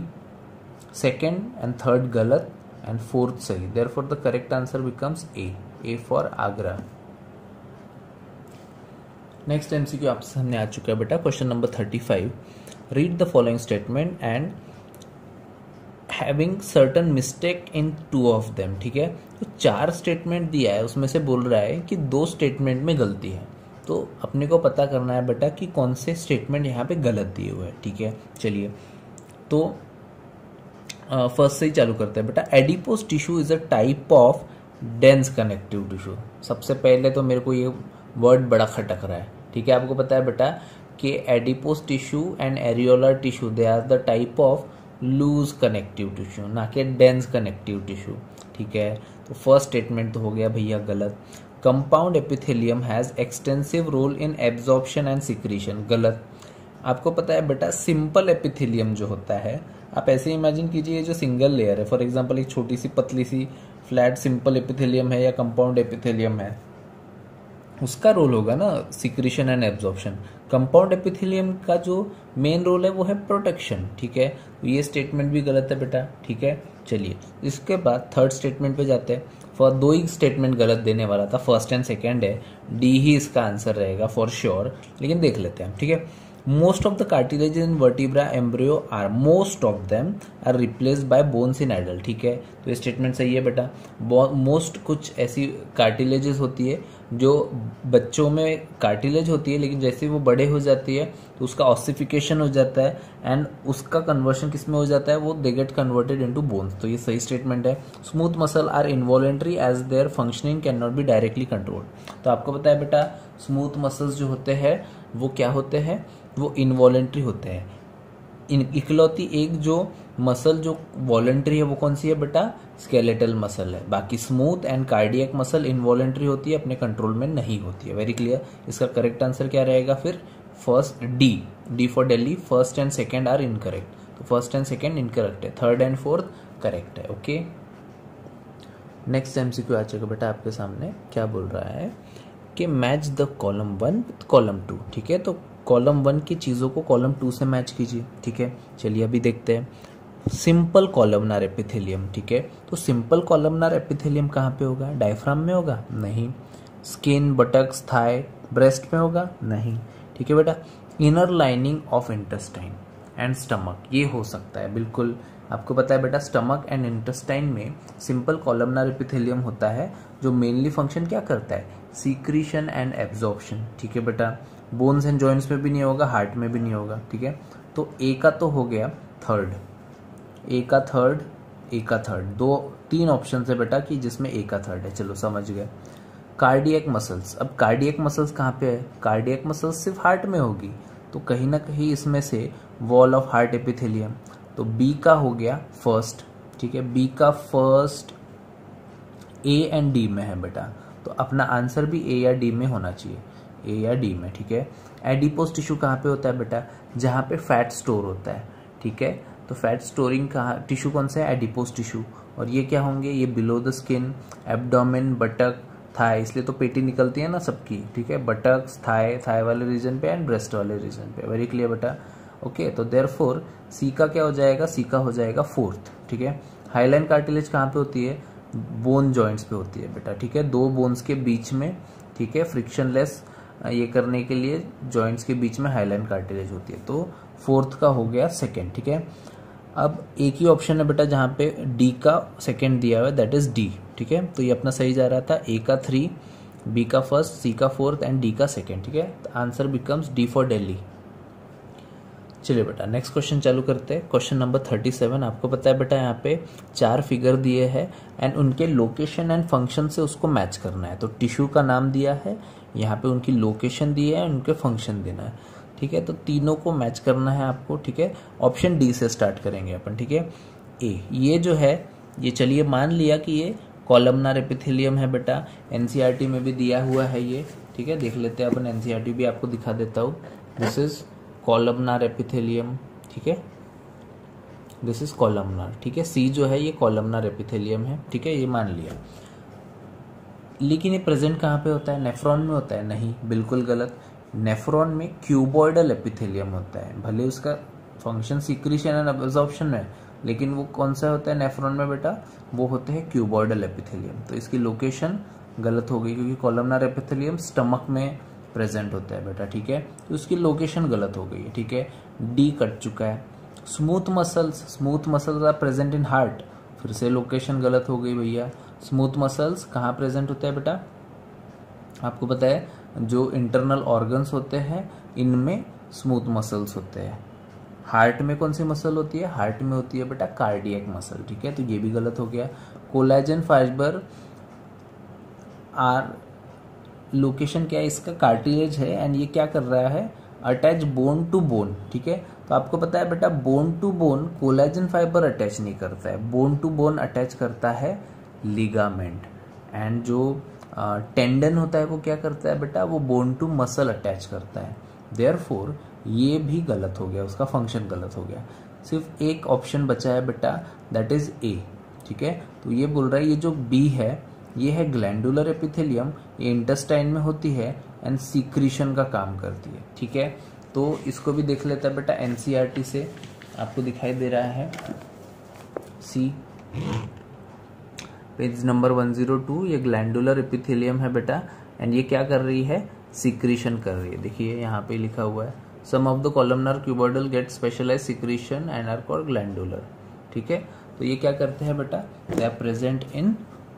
सेकेंड एंड थर्ड गलत एंड फोर्थ सही। Therefore the correct answer becomes A for Agra. Next MCQ आपके सामने आ चुका है बेटा, question number 35। Read the following statement and having certain mistake in 2 of them, ठीक है। तो 4 स्टेटमेंट दिया है, उसमें से बोल रहा है कि 2 स्टेटमेंट में गलती है, तो अपने को पता करना है बेटा कि कौन से स्टेटमेंट यहाँ पे गलत दिए हुए हैं, ठीक है। चलिए, तो फर्स्ट से ही चालू करते हैं बेटा। Adipose tissue is a type of dense connective tissue. सबसे पहले तो मेरे को ये वर्ड बड़ा खटक रहा है, ठीक है। आपको पता है बेटा कि adipose tissue and areolar tissue they are the type of loose connective tissue, ना कि डेंस कनेक्टिव टिश्यू, ठीक है। तो फर्स्ट स्टेटमेंट तो हो गया भैया गलत। Compound epithelium has extensive role in absorption and secretion, गलत। आपको पता है बेटा सिंपल एपिथेलियम जो होता है, आप ऐसे इमेजिन कीजिए जो सिंगल लेयर है, फॉर एग्जांपल एक छोटी सी पतली सी फ्लैट सिंपल एपिथेलियम है या कंपाउंड एपिथेलियम है, उसका रोल होगा ना secretion and absorption. Compound epithelium का जो मेन रोल है वो है प्रोटेक्शन, ठीक है। तो ये स्टेटमेंट भी गलत है बेटा, ठीक है। चलिए, इसके बाद थर्ड स्टेटमेंट पे जाते हैं। फॉर 2 ही स्टेटमेंट गलत देने वाला था, फर्स्ट एंड सेकेंड है, डी ही इसका आंसर रहेगा फॉर श्योर, लेकिन देख लेते हैं, ठीक है। Most of the cartilage in vertebra embryo are, most of them are replaced by bones in adult, ठीक है। तो ये स्टेटमेंट सही है बेटा। मोस्ट कुछ ऐसी कार्टिलेजेस होती है जो बच्चों में कार्टिलेज होती है, लेकिन जैसे वो बड़े हो जाती है तो उसका ऑसिफिकेशन हो जाता है एंड उसका कन्वर्शन किस में हो जाता है, वो they get converted into bones. तो ये सही स्टेटमेंट है। Smooth muscle are involuntary as their functioning can not be directly controlled. तो आपको पता है बेटा स्मूथ मसल्स जो होते हैं वो क्या होते हैं, वो इनवॉलेंट्री होते हैं। इकलौती एक जो मसल जो वॉलेंट्री है वो कौन सी है बेटा, स्केलेटल मसल है। बाकी smooth and cardiac muscle involuntary होती है, अपने कंट्रोल में नहीं होती है। Very clear. इसका करेक्ट आंसर क्या रहेगा फिर, first D for Delhi. First and second are incorrect, तो फर्स्ट एंड सेकेंड इनकरेक्ट है, थर्ड एंड फोर्थ करेक्ट है। ओके, नेक्स्ट एमसीक्यू आ जाएगा बेटा आपके सामने। क्या बोल रहा है कि match the column 1 with column 2, ठीक है। तो कॉलम 1 की चीज़ों को कॉलम 2 से मैच कीजिए, ठीक है। चलिए अभी देखते हैं। सिंपल कॉलमनार एपिथेलियम, ठीक है। तो सिंपल कॉलमनार एपिथेलियम कहाँ पे होगा, डायफ्राम में होगा, नहीं। स्किन, बटक्स, थाई, ब्रेस्ट में होगा, नहीं, ठीक है बेटा। Inner lining of intestine and stomach, ये हो सकता है, बिल्कुल। आपको पता है बेटा स्टमक एंड इंटेस्टाइन में सिंपल कॉलमनार एपिथेलियम होता है जो मेनली फंक्शन क्या करता है, सीक्रीशन एंड एब्जॉर्प्शन, ठीक है बेटा। बोन्स एंड जॉइंट्स में भी नहीं होगा, हार्ट में भी नहीं होगा, ठीक है। तो ए का तो हो गया थर्ड, ए का थर्ड, 2-3 ऑप्शन है बेटा कि जिसमें ए का थर्ड है, चलो समझ गए। कार्डियक मसल्स, अब कार्डियक मसल्स कहाँ पे है, कार्डियक मसल्स सिर्फ हार्ट में होगी, तो कहीं ना कहीं इसमें से वॉल ऑफ हार्ट एपिथेलियम, तो बी का हो गया फर्स्ट, ठीक है। बी का फर्स्ट ए एंड डी में है बेटा, तो अपना आंसर भी ए या डी में होना चाहिए, ए या डी में, ठीक है। एडिपोज टिश्यू कहाँ पे होता है बेटा, जहाँ पे फैट स्टोर होता है, ठीक है। तो फैट स्टोरिंग कहाँ टिश्यू कौन सा है, एडिपोज टिश्यू। और ये क्या होंगे, ये below the skin, abdomen, buttock, thigh, इसलिए तो पेटी निकलती है ना सबकी, ठीक है, बटक, थाई, थाई वाले रीजन पे एंड ब्रेस्ट वाले रीजन पे। वेरी क्लियर बेटा, ओके। तो देयरफॉर सी का क्या हो जाएगा, सी का हो जाएगा फोर्थ, ठीक है। हाईलाइन कार्टिलेज कहाँ पे होती है, बोन जॉइंट्स पे होती है बेटा, ठीक है, दो बोन्स के बीच में, ठीक है, फ्रिक्शनलेस ये करने के लिए जॉइंट्स के बीच में हाईलाइन कार्टिलेज होती है। तो फोर्थ का हो गया सेकेंड, ठीक है। अब एक ही ऑप्शन है बेटा जहाँ पे डी का सेकेंड दिया हुआ है, दैट इज डी, ठीक है। तो ये अपना सही जा रहा था, ए का 3, बी का फर्स्ट, सी का फोर्थ एंड डी का सेकेंड, ठीक है। Answer becomes D for Delhi. चलिए बेटा नेक्स्ट क्वेश्चन चालू करते हैं। Question number 37। आपको पता है बेटा यहाँ पे 4 फिगर दिए हैं एंड उनके लोकेशन एंड फंक्शन से उसको मैच करना है। तो टिश्यू का नाम दिया है, यहाँ पे उनकी लोकेशन दी है, उनके फंक्शन देना है, ठीक है। तो तीनों को मैच करना है आपको, ठीक है। ऑप्शन डी से स्टार्ट करेंगे अपन, ठीक है। ए, ये जो है ये चलिए मान लिया कि ये कॉलमनार एपिथेलियम है बेटा, एनसीईआरटी में भी दिया हुआ है ये, ठीक है। देख लेते हैं अपन, एनसीईआरटी भी आपको दिखा देता हूँ। दिस इज कॉलमनार एपिथेलियम, ठीक है, दिस इज कॉलमनार, ठीक है। सी जो है ये कॉलमनार एपिथेलियम है, ठीक है, ये मान लिया। लेकिन ये प्रेजेंट कहाँ पे होता है, नेफ्रॉन में होता है? नहीं, बिल्कुल गलत। नेफ्रॉन में क्यूबॉइडल एपिथेलियम होता है, भले उसका फंक्शन सिक्रीशन एंड एब्जॉर्प्शन में, लेकिन वो कौन सा होता है नेफ्रॉन में बेटा, वो होते हैं क्यूबॉइडल एपिथेलियम। तो इसकी लोकेशन गलत हो गई क्योंकि कॉलमनार एपिथेलियम स्टमक में प्रेजेंट होता है बेटा, ठीक है। तो उसकी लोकेशन गलत हो गई है, ठीक है। डी कट चुका है। Smooth muscles are present in heart, फिर से लोकेशन गलत हो गई भैया। स्मूथ मसल्स कहाँ प्रेजेंट होते हैं बेटा, आपको पता है जो इंटरनल ऑर्गन्स होते हैं इनमें स्मूथ मसल्स होते हैं। हार्ट में कौन सी मसल होती है, हार्ट में होती है बेटा कार्डियक मसल, ठीक है। तो ये भी गलत हो गया। कोलेजन फाइबर आर, लोकेशन क्या है इसका, कार्टिलेज है एंड ये क्या कर रहा है, अटैच बोन टू बोन, ठीक है। तो आपको पता है बेटा bone to bone collagen fibre attach नहीं करता है, बोन टू बोन अटैच करता है लिगामेंट। एंड जो टेंडन होता है वो क्या करता है बेटा, वो बोन टू मसल अटैच करता है। देयरफॉर ये भी गलत हो गया, उसका फंक्शन गलत हो गया। सिर्फ एक ऑप्शन बचा है बेटा, दैट इज ए, ठीक है। तो ये बोल रहा है ये जो बी है ये है ग्लैंडुलर एपिथेलियम, ये इंटेस्टाइन में होती है एंड सीक्रीशन का काम करती है, ठीक है। तो इसको भी देख लेता है बेटा, एनसीईआरटी से आपको दिखाई दे रहा है सी पेज नंबर 102। ये ग्लैंडुलर एपिथेलियम है बेटा एंड ये क्या कर रही है, सीक्रीशन कर रही है। देखिए यहाँ पे लिखा हुआ है some of the columnar cuboidal get specialise secretion and are called glandular, ठीक है। तो ये क्या करते हैं बेटा, they are present in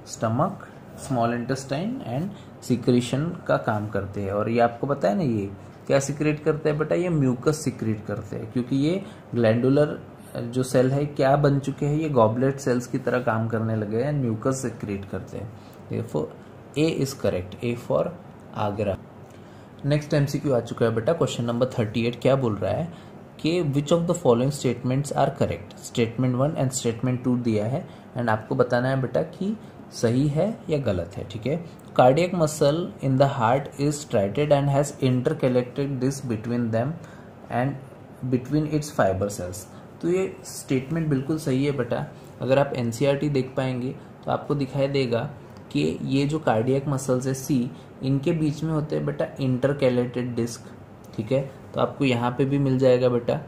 stomach, small intestine and secretion का काम करते हैं। और ये आपको पता है ना ये क्या सिक्रेट करते हैं बेटा, ये म्यूकस सिक्रेट करते हैं, क्योंकि ये ग्लैंडुलर जो सेल है क्या बन चुके हैं, ये गॉबलेट सेल्स की तरह काम करने लगे हैं, म्यूकस सिक्रेट करते हैं। Therefore A is correct, A for Agra. Next MCQ आ चुका है बेटा, क्वेश्चन नंबर 38। क्या बोल रहा है कि which of the following statements are correct. Statement 1 and statement 2 दिया है एंड आपको बताना है बेटा कि सही है या गलत है, ठीक है। Cardiac muscle in the heart is striated and has interconnected disc between them and between its fibre cells. तो ये स्टेटमेंट बिल्कुल सही है बेटा। अगर आप एनसीईआरटी देख पाएंगे तो आपको दिखाई देगा कि ये जो कार्डियक मसल्स है सी, इनके बीच में होते हैं बेटा इंटरकैलेटेड डिस्क, ठीक है। तो आपको यहाँ पे भी मिल जाएगा बेटा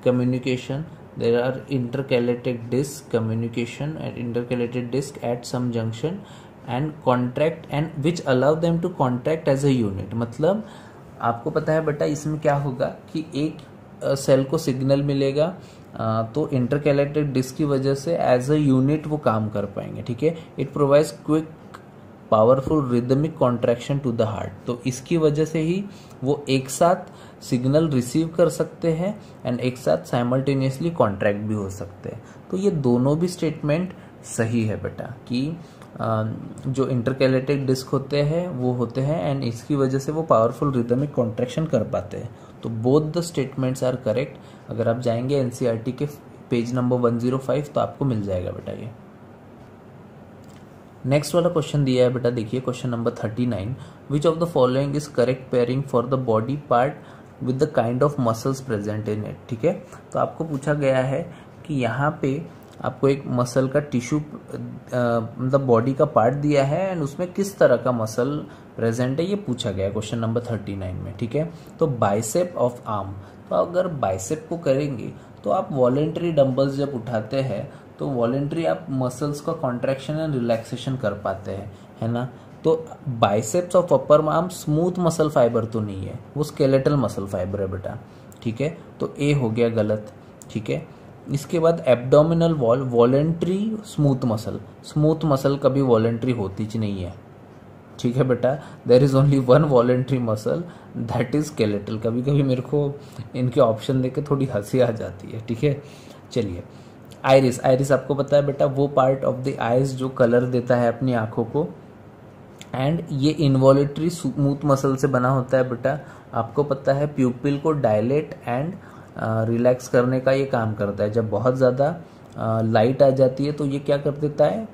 communication, there are intercalated disc communication and intercalated disc at some junction and contract and which allow them to contract as a unit। मतलब आपको पता है बेटा इसमें क्या होगा कि एक सेल को सिग्नल मिलेगा तो इंटरकैलेटेड डिस्क की वजह से एज अ यूनिट वो काम कर पाएंगे, ठीक है। It provides quick powerful rhythmic contraction to the heart. तो इसकी वजह से ही वो एक साथ सिग्नल रिसीव कर सकते हैं एंड एक साथ साइमल्टेनियसली कॉन्ट्रैक्ट भी हो सकते हैं। तो ये दोनों भी स्टेटमेंट सही है बेटा कि जो इंटरकैलेटेड डिस्क होते हैं वो होते हैं एंड इसकी वजह से वो पावरफुल रिदमिक कॉन्ट्रैक्शन कर पाते हैं। तो both the statements are correct. अगर आप जाएंगे एनसीईआरटी के पेज नंबर 105 तो आपको मिल जाएगा बेटा ये। नेक्स्ट वाला क्वेश्चन दिया है बेटा, देखिए question number 39। Which of the following is correct pairing for the body part with the kind of muscles present in it, ठीक है। तो आपको पूछा गया है कि यहाँ पे आपको एक मसल का टिश्यू मतलब बॉडी का पार्ट दिया है एंड उसमें किस तरह का मसल प्रेजेंट है ये पूछा गया है क्वेश्चन नंबर 39 में, ठीक है। तो बाइसेप ऑफ आर्म, तो अगर बाइसेप को करेंगे तो आप वॉलेंट्री डंबल्स जब उठाते हैं तो वॉलेंट्री आप मसल्स का कॉन्ट्रैक्शन एंड रिलैक्सेशन कर पाते हैं, है ना। तो biceps of upper arm smooth muscle fibre तो नहीं है, वो स्केलेटल मसल फाइबर है बेटा, ठीक है। तो ए हो गया गलत, ठीक है। इसके बाद abdominal wall, voluntary smooth muscle कभी वॉलेंट्री होती ही नहीं है, ठीक है बेटा। There is only one voluntary muscle that is skeletal. कभी कभी मेरे को इनके ऑप्शन देके थोड़ी हंसी आ जाती है, ठीक है। चलिए, आइरिस आपको पता है बेटा वो पार्ट ऑफ द आईज जो कलर देता है अपनी आंखों को, एंड ये इनवॉलेंट्री स्मूथ मसल से बना होता है बेटा। आपको पता है प्यूपिल को डायलेट एंड रिलैक्स करने का ये काम करता है। जब बहुत ज़्यादा लाइट आ जाती है तो ये क्या कर देता है,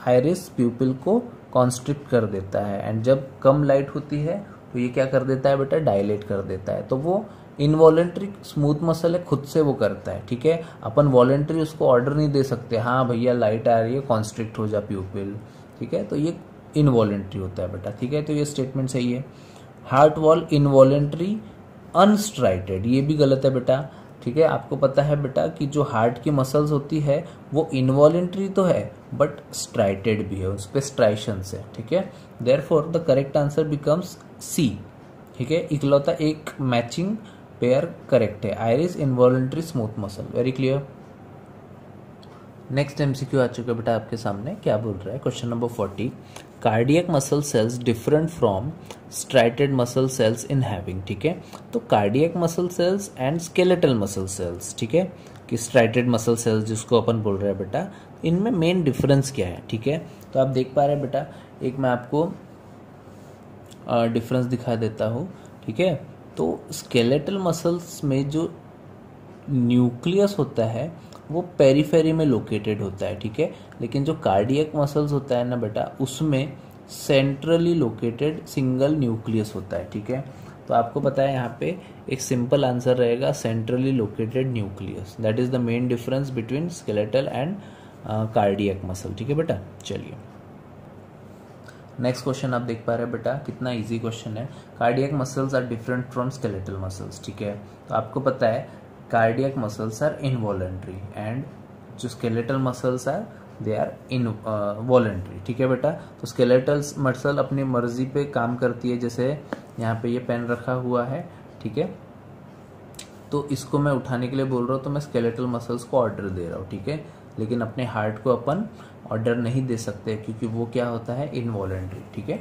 आइरिस प्यूपिल को कॉन्स्ट्रिक्ट कर देता है, एंड जब कम लाइट होती है तो ये क्या कर देता है बेटा, डायलेट कर देता है। तो वो इनवॉलेंट्री स्मूथ मसल है, खुद से वो करता है, ठीक है। अपन वॉलेंट्री उसको ऑर्डर नहीं दे सकते, हाँ भैया लाइट आ रही है कॉन्स्ट्रिक्ट हो जा प्यूपिल, ठीक है। तो ये इनवॉलेंट्री होता है बेटा, ठीक है। तो ये स्टेटमेंट सही है। हार्ट वॉल इनवॉलेंट्री अनस्ट्राइटेड, ये भी गलत है बेटा, ठीक है। आपको पता है बेटा कि जो हार्ट की मसल्स होती है वो इनवॉलेंट्री तो है बट स्ट्राइटेड भी है, उस पर स्ट्राइशंस है, ठीक है। Therefore the correct answer becomes C, ठीक है। इकलौता एक मैचिंग पेयर करेक्ट है, iris involuntary smooth muscle, very clear. Next MCQ आ चुका है बेटा आपके सामने, क्या बोल रहा है question number 40, cardiac muscle cells different from striated muscle cells in having, ठीक है। तो cardiac muscle cells and skeletal muscle cells, ठीक है, कि स्ट्राइटेड मसल सेल्स जिसको अपन बोल रहे हैं बेटा, इनमें मेन डिफरेंस क्या है, ठीक है। तो आप देख पा रहे हैं बेटा, एक मैं आपको डिफरेंस दिखा देता हूँ, ठीक है। तो स्केलेटल मसल्स में जो न्यूक्लियस होता है वो पेरीफेरी में लोकेटेड होता है, ठीक है। लेकिन जो कार्डियक मसल्स होता है ना बेटा, उसमें सेंट्रली लोकेटेड सिंगल न्यूक्लियस होता है, ठीक है। तो आपको पता है यहाँ पे एक सिंपल आंसर रहेगा centrally located nucleus, that is the main difference between skeletal and cardiac muscle, ठीक है बेटा। चलिए नेक्स्ट क्वेश्चन आप देख पा रहे हैं बेटा, कितना इजी क्वेश्चन है। Cardiac muscles are different from skeletal muscles, ठीक है। तो आपको पता है cardiac muscles are involuntary and जो skeletal muscles are they are involuntary, ठीक है बेटा। तो स्केलेटल मसल अपनी मर्जी पे काम करती है, जैसे यहाँ पे ये पेन रखा हुआ है, ठीक है। तो इसको मैं उठाने के लिए बोल रहा हूँ तो मैं स्केलेटल मसल्स को ऑर्डर दे रहा हूँ, ठीक है। लेकिन अपने हार्ट को अपन ऑर्डर नहीं दे सकते क्योंकि वो क्या होता है, इनवॉलेंट्री, ठीक है।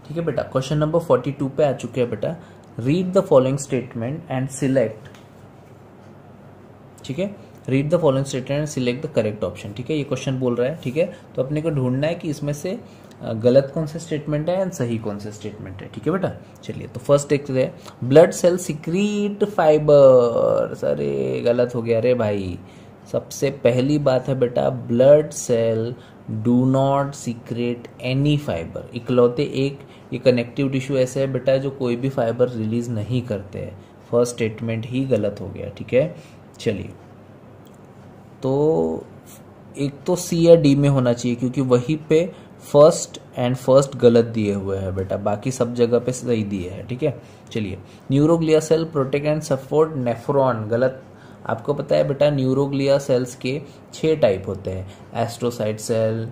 ठीक है बेटा, क्वेश्चन नंबर 42 पे आ चुके हैं बेटा। Read the following statement and select, ठीक है। Read the following statement and select the correct option, ठीक है। ये क्वेश्चन बोल रहा है, ठीक है। तो अपने को ढूंढना है कि इसमें से गलत कौन सा स्टेटमेंट है एंड सही कौन सा स्टेटमेंट है, ठीक है बेटा। चलिए तो फर्स्ट देखते हैं, ब्लड सेल सिक्रीट फाइबर्स, अरे गलत हो गया रे भाई। सबसे पहली बात है बेटा, blood cell do not secrete any fibre, इकलौते एक ये कनेक्टिव टिश्यू ऐसे है बेटा जो कोई भी फाइबर रिलीज नहीं करते हैं। फर्स्ट स्टेटमेंट ही गलत हो गया, ठीक है। चलिए तो एक तो सी या डी में होना चाहिए क्योंकि वहीं पे फर्स्ट गलत दिए हुए हैं बेटा, बाकी सब जगह पे सही दिए हैं, ठीक है। चलिए, neuroglia cell protect and support nephron, गलत। आपको पता है बेटा न्यूरोग्लिया सेल्स के 6 टाइप होते हैं, एस्ट्रोसाइट सेल,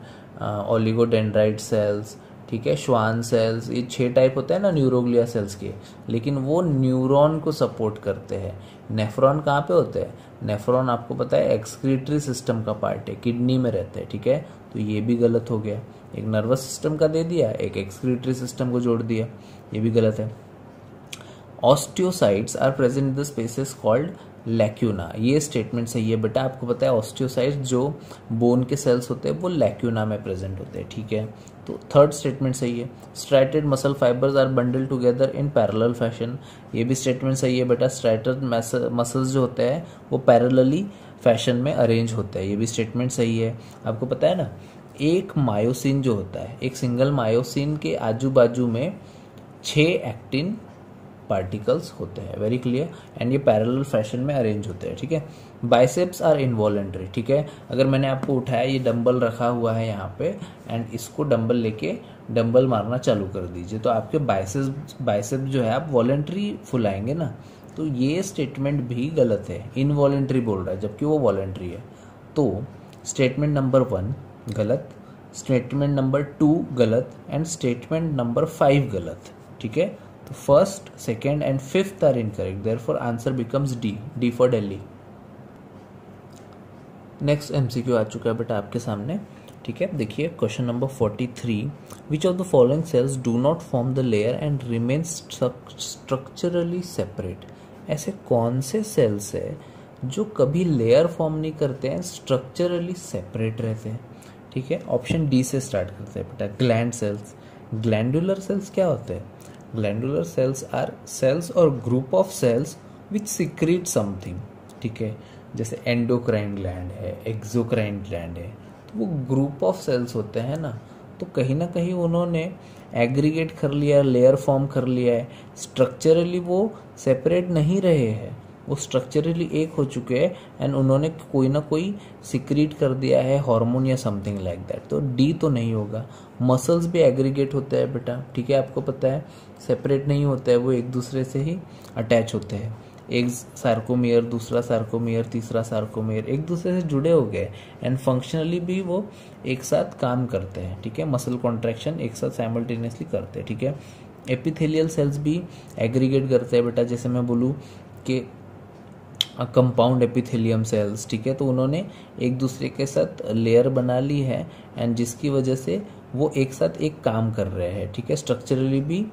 ओलिगोडेंड्राइट सेल्स, ठीक है, श्वान सेल्स, ये 6 टाइप होते हैं ना न्यूरोग्लिया सेल्स के, लेकिन वो न्यूरॉन को सपोर्ट करते हैं। नेफ्रॉन कहाँ पे होते हैं, नेफ्रॉन आपको पता है एक्सक्रीटरी सिस्टम का पार्ट है, किडनी में रहते हैं, ठीक है। तो ये भी गलत हो गया, एक नर्वस सिस्टम का दे दिया, एक एक्सक्रीटरी सिस्टम को जोड़ दिया, ये भी गलत है। Osteocytes are present in the spaces called lacuna, ये स्टेटमेंट सही है बेटा। आपको पता है ऑस्टियोसाइट्स जो बोन के सेल्स होते हैं वो लैक्यूना में प्रेजेंट होते हैं, ठीक है। तो थर्ड स्टेटमेंट सही है। Striated muscle fibres are bundle together in parallel fashion, ये भी स्टेटमेंट सही है बेटा। स्ट्राइटेड मसल्स जो होते हैं वो पैरेलली फैशन में अरेंज होते हैं, ये भी स्टेटमेंट सही है। आपको पता है ना, एक मायोसिन जो होता है, एक सिंगल मायोसिन के आजू बाजू में 6 एक्टिन पार्टिकल्स होते हैं। Very clear. एंड ये पैरेलल फैशन में अरेंज होते हैं, ठीक है। बाइसेप्स आर इनवॉलेंट्री, ठीक है। अगर मैंने आपको उठाया, ये डंबल रखा हुआ है यहाँ पे, एंड इसको डंबल लेके डंबल मारना चालू कर दीजिए, तो आपके बाइसेप्स जो है आप वॉलेंट्री फुलाएंगे ना, तो ये स्टेटमेंट भी गलत है, इनवॉलेंट्री बोल रहा है जबकि वो वॉलेंट्री है। तो स्टेटमेंट नंबर 1 गलत, स्टेटमेंट नंबर 2 गलत, एंड स्टेटमेंट नंबर 5 गलत, ठीक है। तो first, second and fifth are incorrect, therefore answer becomes D for Delhi. Next MCQ आ चुका है बेटा आपके सामने, ठीक है। देखिए question number 43, which of the following cells do not form the layer and remain structurally separate. ऐसे कौन से सेल्स है जो कभी लेयर फॉर्म नहीं करते हैं, स्ट्रक्चरली सेपरेट रहते हैं, ठीक है। ऑप्शन डी से स्टार्ट करते हैं बेटा। Gland sales. ग्लैंडुलर सेल्स क्या होते हैं? ग्लैंडुलर सेल्स आर सेल्स और group of cells which secrete something, ठीक है। जैसे एंडोक्राइन ग्लैंड है, एक्सोक्राइन ग्लैंड है, तो वो ग्रुप ऑफ सेल्स होते हैं ना, तो कहीं ना कहीं उन्होंने एग्रीगेट कर लिया, लेयर फॉर्म कर लिया है, स्ट्रक्चरली वो सेपरेट नहीं रहे हैं, वो स्ट्रक्चरली एक हो चुके हैं, एंड उन्होंने कोई ना कोई सिक्रीट कर दिया है हार्मोन या समथिंग लाइक दैट। तो डी तो नहीं होगा। मसल्स भी एग्रीगेट होते हैं बेटा, ठीक है, आपको पता है, सेपरेट नहीं होता है, वो एक दूसरे से ही अटैच होते हैं। एक सार्कोमियर, दूसरा सार्कोमियर, तीसरा सार्कोमियर एक दूसरे से जुड़े हो गए, एंड फंक्शनली भी वो एक साथ काम करते हैं, ठीक है। मसल कॉन्ट्रैक्शन एक साथ साइमल्टेनियसली करते हैं, ठीक है। एपिथेलियल सेल्स भी एग्रीगेट करते हैं बेटा, जैसे मैं बोलूँ कि कंपाउंड एपिथेलियम सेल्स, ठीक है, तो उन्होंने एक दूसरे के साथ लेयर बना ली है, एंड जिसकी वजह से वो एक साथ एक काम कर रहे हैं, ठीक है, स्ट्रक्चरली भी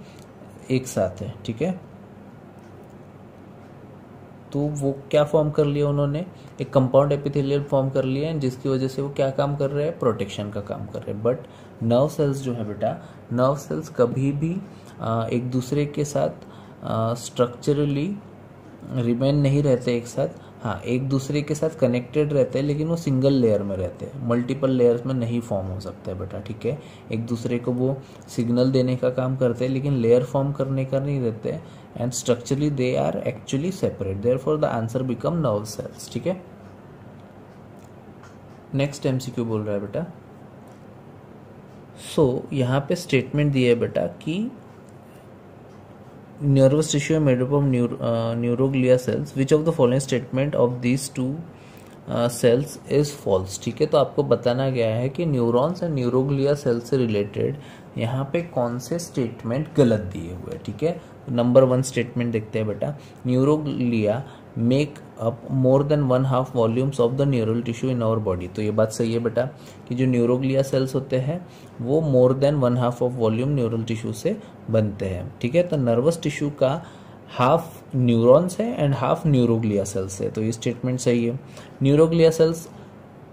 एक साथ है, ठीक है। तो वो क्या फॉर्म कर लिया उन्होंने, एक कंपाउंड एपिथेलियल फॉर्म कर लिया है, जिसकी वजह से वो क्या काम कर रहे हैं, प्रोटेक्शन का काम कर रहे हैं। बट नर्व सेल्स जो है बेटा, नर्व सेल्स कभी भी एक दूसरे के साथ स्ट्रक्चरली रिमेन नहीं रहते एक साथ। हाँ, एक दूसरे के साथ कनेक्टेड रहते हैं, लेकिन वो सिंगल लेयर में रहते हैं, मल्टीपल लेयर्स में नहीं फॉर्म हो सकता है बेटा, ठीक है। एक दूसरे को वो सिग्नल देने का काम करते हैं, लेकिन लेयर फॉर्म करने का नहीं रहते हैं, and structurally they are actually separate, therefore the answer become nerve cells, ठीक है। नेक्स्ट एमसीक्यू बोल रहा है बेटा, सो यहाँ पे स्टेटमेंट दिया है बेटा कि nervous tissue made up of neuroglia cells, which of the following statement of these two cells is false, ठीक है। तो आपको बताना गया है कि न्यूरॉन्स एंड न्यूरोग्लिया सेल से रिलेटेड यहाँ पे कौन से स्टेटमेंट गलत दिए हुए हैं, ठीक है। नंबर 1 स्टेटमेंट देखते हैं बेटा, neuroglia make up more than 1/2 volumes of the neural tissue in our body. तो ये बात सही है बेटा कि जो न्यूरोग्लिया सेल्स होते हैं वो more than 1/2 of volume neural tissue से बनते हैं, ठीक है। तो नर्वस टिश्यू का हाफ न्यूरॉन्स है एंड हाफ न्यूरोग्लिया सेल्स है, तो ये स्टेटमेंट सही है। Neuroglia cells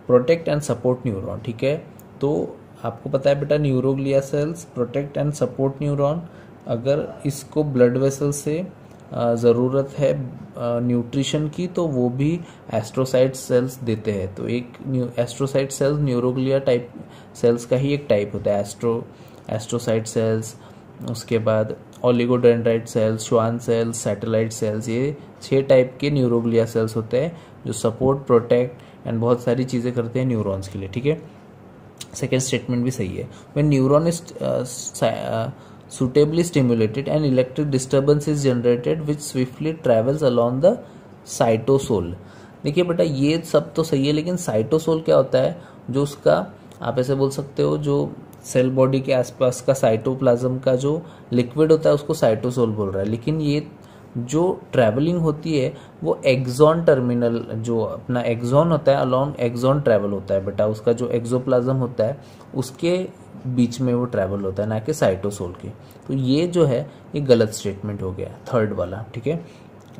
protect and support neuron, ठीक है। तो आपको पता है बेटा, neuroglia cells protect and support neuron. अगर इसको ब्लड वेसल से ज़रूरत है न्यूट्रिशन की, तो वो भी एस्ट्रोसाइट सेल्स देते हैं। तो एक astrocyte cells neuroglia type cells का ही एक टाइप होता है, एस्ट्रोसाइट सेल्स, उसके बाद oligodendrite cells, Schwann cells, satellite cells, ये 6 टाइप के न्यूरोग्लिया सेल्स होते हैं जो सपोर्ट, प्रोटेक्ट एंड बहुत सारी चीज़ें करते हैं न्यूरॉन्स के लिए, ठीक है। सेकेंड स्टेटमेंट भी सही है। When neuron is suitably stimulated and electric disturbance is generated which swiftly travels along the cytosol। देखिए बेटा, ये सब तो सही है, लेकिन साइटोसोल क्या होता है, जो उसका आप ऐसे बोल सकते हो, जो सेल बॉडी के आसपास का साइटोप्लाज्म का जो लिक्विड होता है उसको साइटोसोल बोल रहा है, लेकिन ये जो ट्रैवलिंग होती है वो एक्सॉन टर्मिनल, जो अपना एक्सॉन होता है, अलॉन्ग एक्सॉन ट्रैवल होता है बेटा, उसका जो एक्सोप्लाज्म होता है उसके बीच में वो ट्रैवल होता है, ना कि साइटोसोल के। तो ये जो है ये गलत स्टेटमेंट हो गया, थर्ड वाला, ठीक है।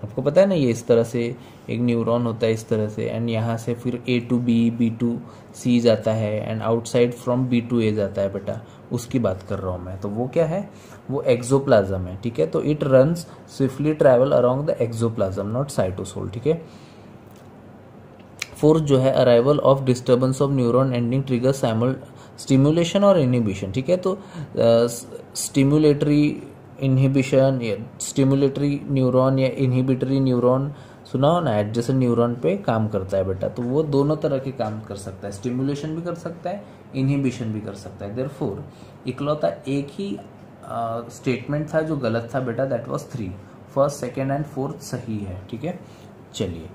आपको पता है ना, ये इस तरह से एक न्यूरॉन होता है इस तरह से, एंड यहाँ से फिर A to B, B to C जाता है, and outside from B to A जाता है बेटा, उसकी बात कर रहा हूँ मैं। तो वो क्या है, वो एक्सोप्लाज्म है, ठीक है। तो it runs swiftly travel around the axoplasm, not cytosol, ठीक है। फोर्थ जो है, arrival of disturbance of neuron ending trigger stimulation और इनिबिशन, ठीक है। तो स्टिमुलेटरी इनहिबिशन या स्टिमुलेटरी न्यूरॉन या इनहिबिटरी न्यूरॉन सुना हो ना, एडजेसेंट न्यूरॉन पे काम करता है बेटा। तो वो दोनों तरह के काम कर सकता है, स्टिमुलेशन भी कर सकता है, इनहिबिशन भी कर सकता है। देयरफॉर इकलौता एक ही स्टेटमेंट था जो गलत था बेटा, that was 3, first second and fourth सही है। ठीक है, चलिए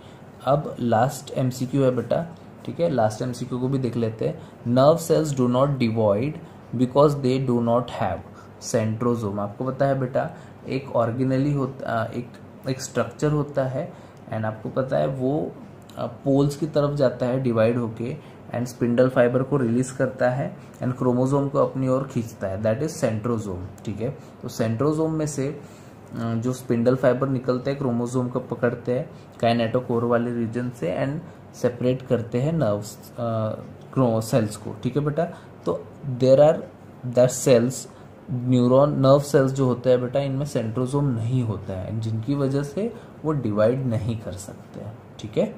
अब लास्ट एमसीक्यू है बेटा। ठीक है, लास्ट एमसीक्यू को भी देख लेते हैं। Nerve cells do not devoid because they do not have centrosome. आपको पता है बेटा एक ऑर्गेनली होता, एक स्ट्रक्चर होता है एंड आपको पता है वो पोल्स की तरफ जाता है डिवाइड होके एंड स्पिंडल फाइबर को रिलीज करता है एंड क्रोमोजोम को अपनी ओर खींचता है, दैट इज सेंट्रोजोम। ठीक है, तो सेंट्रोजोम में से जो स्पिंडल फाइबर निकलते हैं क्रोमोजोम को पकड़ते हैं काइनेटोकोर वाले रीजन से एंड सेपरेट करते हैं नर्व्स सेल्स को। ठीक है बेटा, तो there are that cells neuron nerve cells जो होते हैं बेटा, इनमें सेंट्रोजोम नहीं होता है जिनकी वजह से वो डिवाइड नहीं कर सकते हैं। ठीक है।